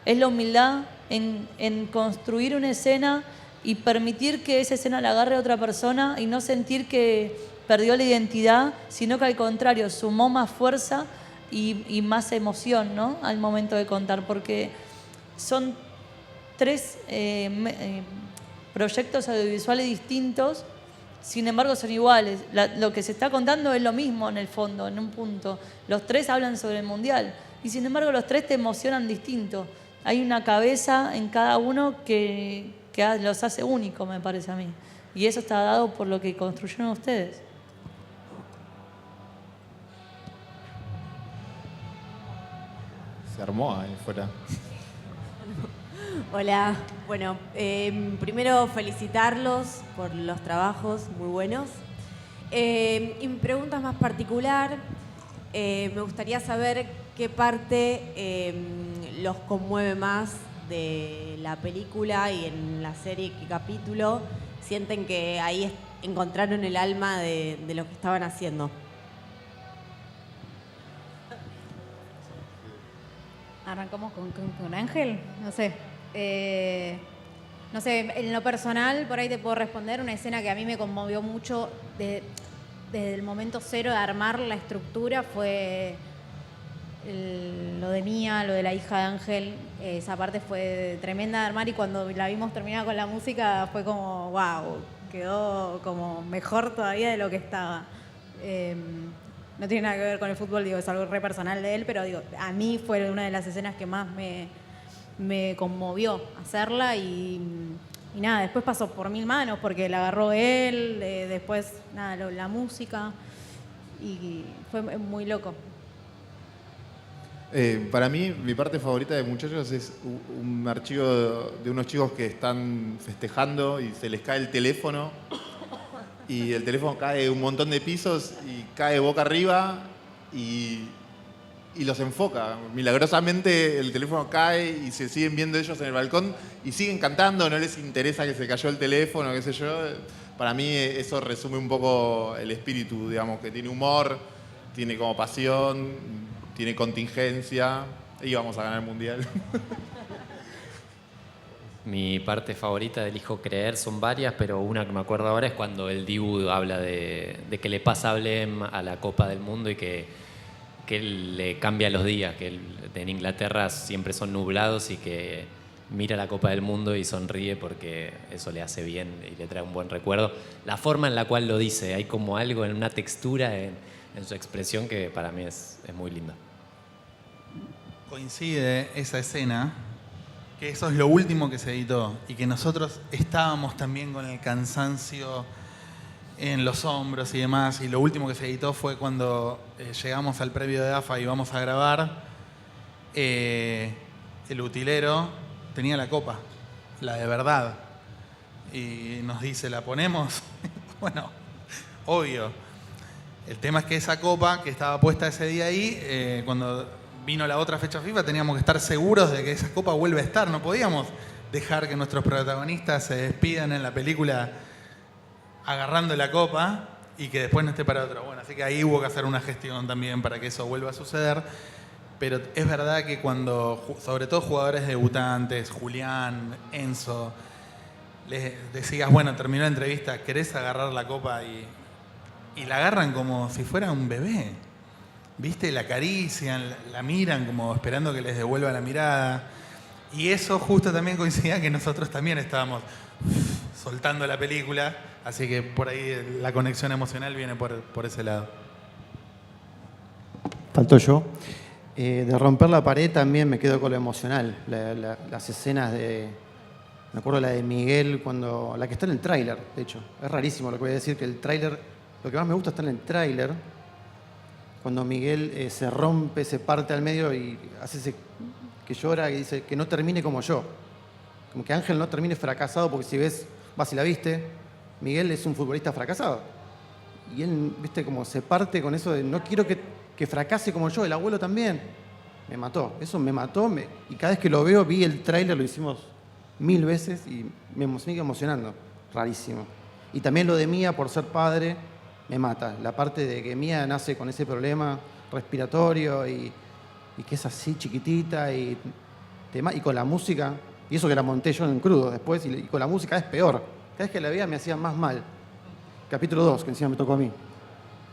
es la humildad en construir una escena y permitir que esa escena la agarre otra persona y no sentir que perdió la identidad, sino que al contrario, sumó más fuerza y más emoción, ¿no? Al momento de contar, porque son 3 proyectos audiovisuales distintos, sin embargo son iguales. Lo que se está contando es lo mismo en el fondo, en un punto. Los 3 hablan sobre el Mundial y sin embargo los 3 te emocionan distinto. Hay una cabeza en cada uno que los hace únicos, me parece a mí. Y eso está dado por lo que construyeron ustedes. Se armó ahí fuera. Hola, bueno, primero felicitarlos por los trabajos muy buenos. Y mi pregunta es más particular. Me gustaría saber qué parte los conmueve más de la película y en la serie, qué capítulo sienten que ahí encontraron el alma de lo que estaban haciendo. Arrancamos con Ángel, no sé. No sé, en lo personal, por ahí te puedo responder, una escena que a mí me conmovió mucho desde el momento cero de armar la estructura fue lo de Mía, lo de la hija de Ángel. Esa parte fue tremenda de armar y cuando la vimos terminada con la música fue como, wow, quedó como mejor todavía de lo que estaba. No tiene nada que ver con el fútbol, digo, es algo re personal de él, pero digo, a mí fue una de las escenas que más me conmovió hacerla y nada, después pasó por 1000 manos porque la agarró él, después nada, la música y fue muy loco. Para mí, mi parte favorita de Muchachos es un archivo de unos chicos que están festejando y se les cae el teléfono y el teléfono cae un montón de pisos y cae boca arriba y y los enfoca. Milagrosamente el teléfono cae y se siguen viendo ellos en el balcón y siguen cantando, no les interesa que se cayó el teléfono, qué sé yo. Para mí eso resume un poco el espíritu, digamos, que tiene humor, tiene como pasión, tiene contingencia y vamos a ganar el Mundial. Mi parte favorita del Hijo Creer son varias, pero una que me acuerdo ahora es cuando el Dibu habla de que le pasa a Blem a la Copa del Mundo y que él le cambia los días, que en Inglaterra siempre son nublados y que mira la Copa del Mundo y sonríe porque eso le hace bien y le trae un buen recuerdo. La forma en la cual lo dice, hay como algo en una textura en su expresión que para mí es muy linda. Coincide esa escena, que eso es lo último que se editó y que nosotros estábamos también con el cansancio en los hombros y demás, y lo último que se editó fue cuando llegamos al previo de AFA y íbamos a grabar. El utilero tenía la copa, la de verdad, y nos dice, ¿la ponemos? Bueno, obvio. El tema es que esa copa que estaba puesta ese día ahí, cuando vino la otra fecha FIFA, teníamos que estar seguros de que esa copa vuelve a estar. No podíamos dejar que nuestros protagonistas se despidan en la película agarrando la copa y que después no esté para otro. Bueno, así que ahí hubo que hacer una gestión también para que eso vuelva a suceder. Pero es verdad que cuando, sobre todo jugadores debutantes, Julián, Enzo, les decías, bueno, terminó la entrevista, ¿querés agarrar la copa? Y la agarran como si fuera un bebé. ¿Viste? La acarician, la miran como esperando que les devuelva la mirada. Y eso justo también coincidía que nosotros también estábamos soltando la película. Así que por ahí la conexión emocional viene por ese lado. Faltó yo. De romper la pared también me quedo con lo emocional. Las escenas de... Me acuerdo la de Miguel, la que está en el tráiler, de hecho. Es rarísimo lo que voy a decir, que el tráiler... Lo que más me gusta está en el tráiler. Cuando Miguel se rompe, se parte al medio y hace ese que llora y dice que no termine como yo. Como que Ángel no termine fracasado, porque si ves, vas y la viste, Miguel es un futbolista fracasado. Y él, viste, como se parte con eso de no quiero que fracase como yo, el abuelo también. Me mató, eso me mató. Y cada vez que lo veo, vi el tráiler, lo hicimos 1000 veces y me sigue emocionando. Rarísimo. Y también lo de Mía, por ser padre, me mata. La parte de que Mía nace con ese problema respiratorio y que es así chiquitita y con la música, y eso que la monté yo en crudo después, y con la música es peor. Cada vez que la veía me hacía más mal. Capítulo 2, que encima me tocó a mí.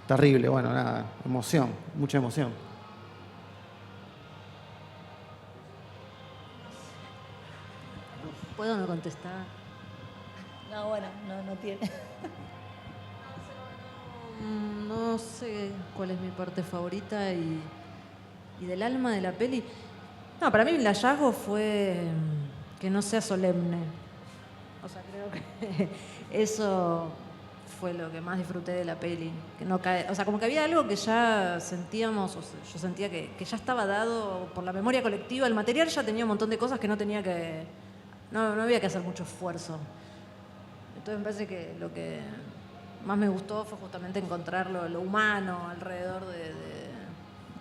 Terrible, bueno, nada, emoción, mucha emoción. ¿Puedo no contestar? No, bueno, no tiene. No sé cuál es mi parte favorita y del alma de la peli. No, para mí el hallazgo fue que no sea solemne. O sea, creo que eso fue lo que más disfruté de la peli. Que no cae, o sea, como que había algo que ya sentíamos, o sea, yo sentía que ya estaba dado por la memoria colectiva. El material ya tenía un montón de cosas que no había que hacer mucho esfuerzo. Entonces me parece que lo que más me gustó fue justamente encontrar lo humano alrededor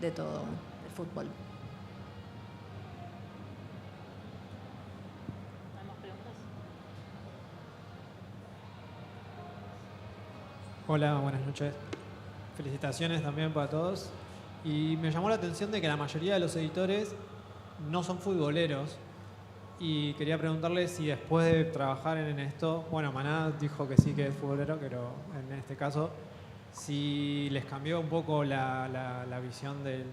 de todo el fútbol. ¿Hay más preguntas? Hola, buenas noches. Felicitaciones también para todos. Y me llamó la atención de que la mayoría de los editores no son futboleros. Y quería preguntarle si después de trabajar en esto, bueno, Maná dijo que sí que es futbolero, pero en este caso, si les cambió un poco la visión del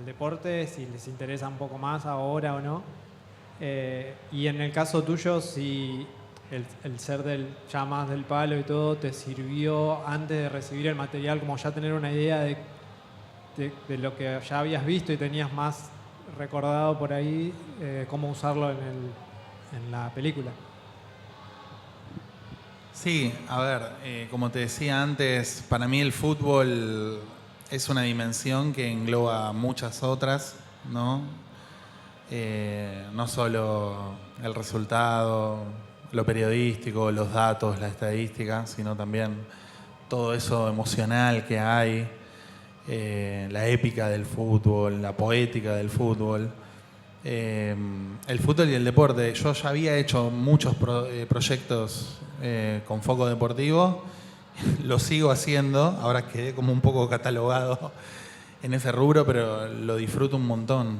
deporte, si les interesa un poco más ahora o no. Y en el caso tuyo, si el ser ya más del palo y todo te sirvió antes de recibir el material, como ya tener una idea de lo que ya habías visto y tenías más recordado por ahí, cómo usarlo en la película. Sí, a ver, como te decía antes, para mí el fútbol es una dimensión que engloba muchas otras, ¿no? No solo el resultado, lo periodístico, los datos, la estadística, sino también todo eso emocional que hay. la épica del fútbol, la poética del fútbol. El fútbol y el deporte. Yo ya había hecho muchos proyectos con foco deportivo, lo sigo haciendo, ahora quedé como un poco catalogado en ese rubro, pero lo disfruto un montón.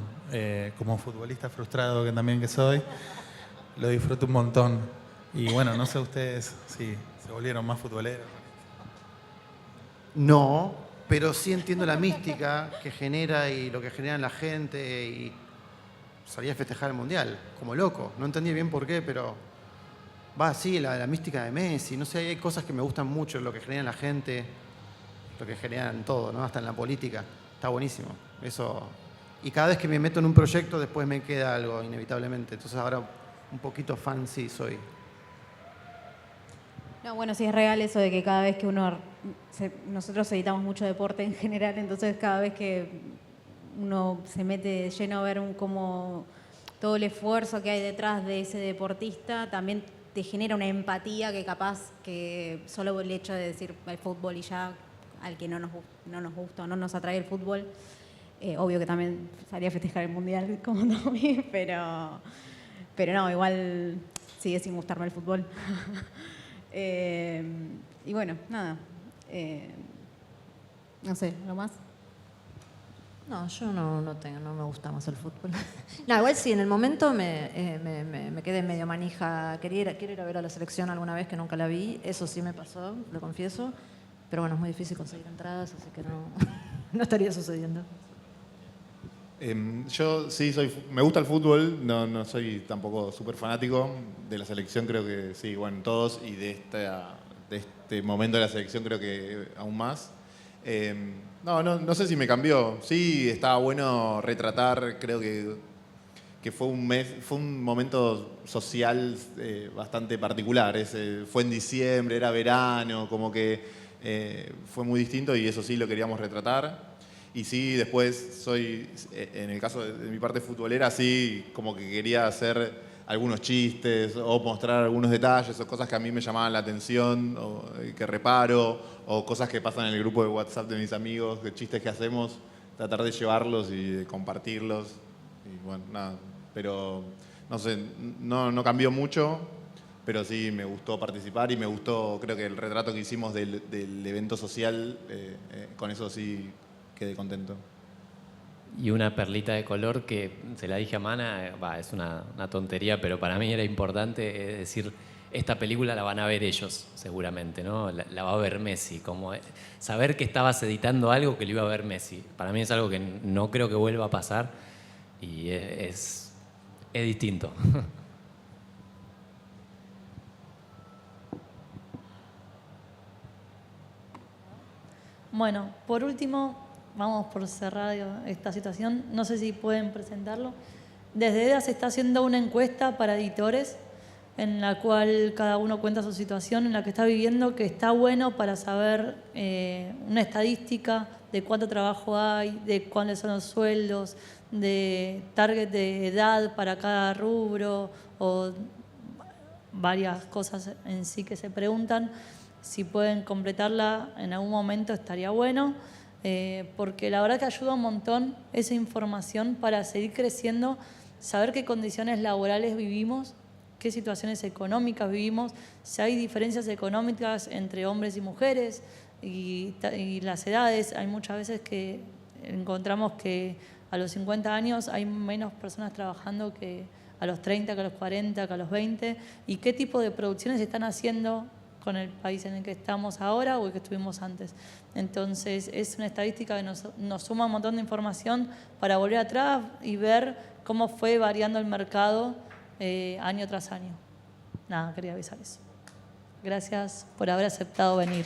Como futbolista frustrado que soy, lo disfruto un montón. Y bueno, no sé ustedes si se volvieron más futboleros. No, pero sí entiendo la mística que genera y lo que genera en la gente, y salí a festejar el Mundial, como loco. No entendí bien por qué, pero sí, la mística de Messi. No sé, hay cosas que me gustan mucho, lo que genera en la gente, lo que generan en todo, ¿no? Hasta en la política. Está buenísimo. Eso. Y cada vez que me meto en un proyecto, después me queda algo, inevitablemente. Entonces ahora un poquito fan sí soy. No, bueno, sí es real eso de que cada vez que nosotros editamos mucho deporte en general, entonces cada vez que uno se mete lleno a ver como todo el esfuerzo que hay detrás de ese deportista, también te genera una empatía que capaz que solo el hecho de decir el fútbol y ya al que no nos gusta o no nos atrae el fútbol, obvio que también salía a festejar el Mundial como Tommy, pero no, igual sigue sin gustarme el fútbol. Y bueno, nada, no sé, ¿lo más? No, yo no me gusta más el fútbol. No, igual sí, en el momento me quedé medio manija. Quiero ir a ver a la selección alguna vez, que nunca la vi. Eso sí me pasó, lo confieso. Pero bueno, es muy difícil conseguir entradas, así que no estaría sucediendo. Yo sí me gusta el fútbol, no soy tampoco súper fanático de la selección, creo que sí, bueno, todos, y de este momento de la selección creo que aún más. No sé si me cambió. Sí, estaba bueno retratar, creo que fue un momento social bastante particular. Fue en diciembre, era verano, como que fue muy distinto y eso sí lo queríamos retratar. Y sí, después en el caso de mi parte futbolera, sí, como que quería hacer algunos chistes o mostrar algunos detalles o cosas que a mí me llamaban la atención o que reparo o cosas que pasan en el grupo de WhatsApp de mis amigos, de chistes que hacemos, tratar de llevarlos y de compartirlos. Y bueno, nada, pero no sé, no cambió mucho, pero sí me gustó participar y me gustó, creo que el retrato que hicimos del evento social, con eso sí quedé contento. Y una perlita de color que se la dije a Mana, es una tontería, pero para mí era importante decir, esta película la van a ver ellos, seguramente, ¿no? La va a ver Messi. Como saber que estabas editando algo que lo iba a ver Messi. Para mí es algo que no creo que vuelva a pasar y es distinto. Bueno, por último, vamos por cerrar esta situación. No sé si pueden presentarlo. Desde EDA se está haciendo una encuesta para editores en la cual cada uno cuenta su situación en la que está viviendo, que está bueno para saber una estadística de cuánto trabajo hay, de cuáles son los sueldos, de target de edad para cada rubro o varias cosas en sí que se preguntan. Si pueden completarla en algún momento estaría bueno, porque la verdad que ayuda un montón esa información para seguir creciendo, saber qué condiciones laborales vivimos, qué situaciones económicas vivimos, si hay diferencias económicas entre hombres y mujeres y las edades. Hay muchas veces que encontramos que a los 50 años hay menos personas trabajando que a los 30, que a los 40, que a los 20, y qué tipo de producciones se están haciendo con el país en el que estamos ahora o el que estuvimos antes. Entonces es una estadística que nos suma un montón de información para volver atrás y ver cómo fue variando el mercado año tras año. Nada, quería avisar eso. Gracias por haber aceptado venir.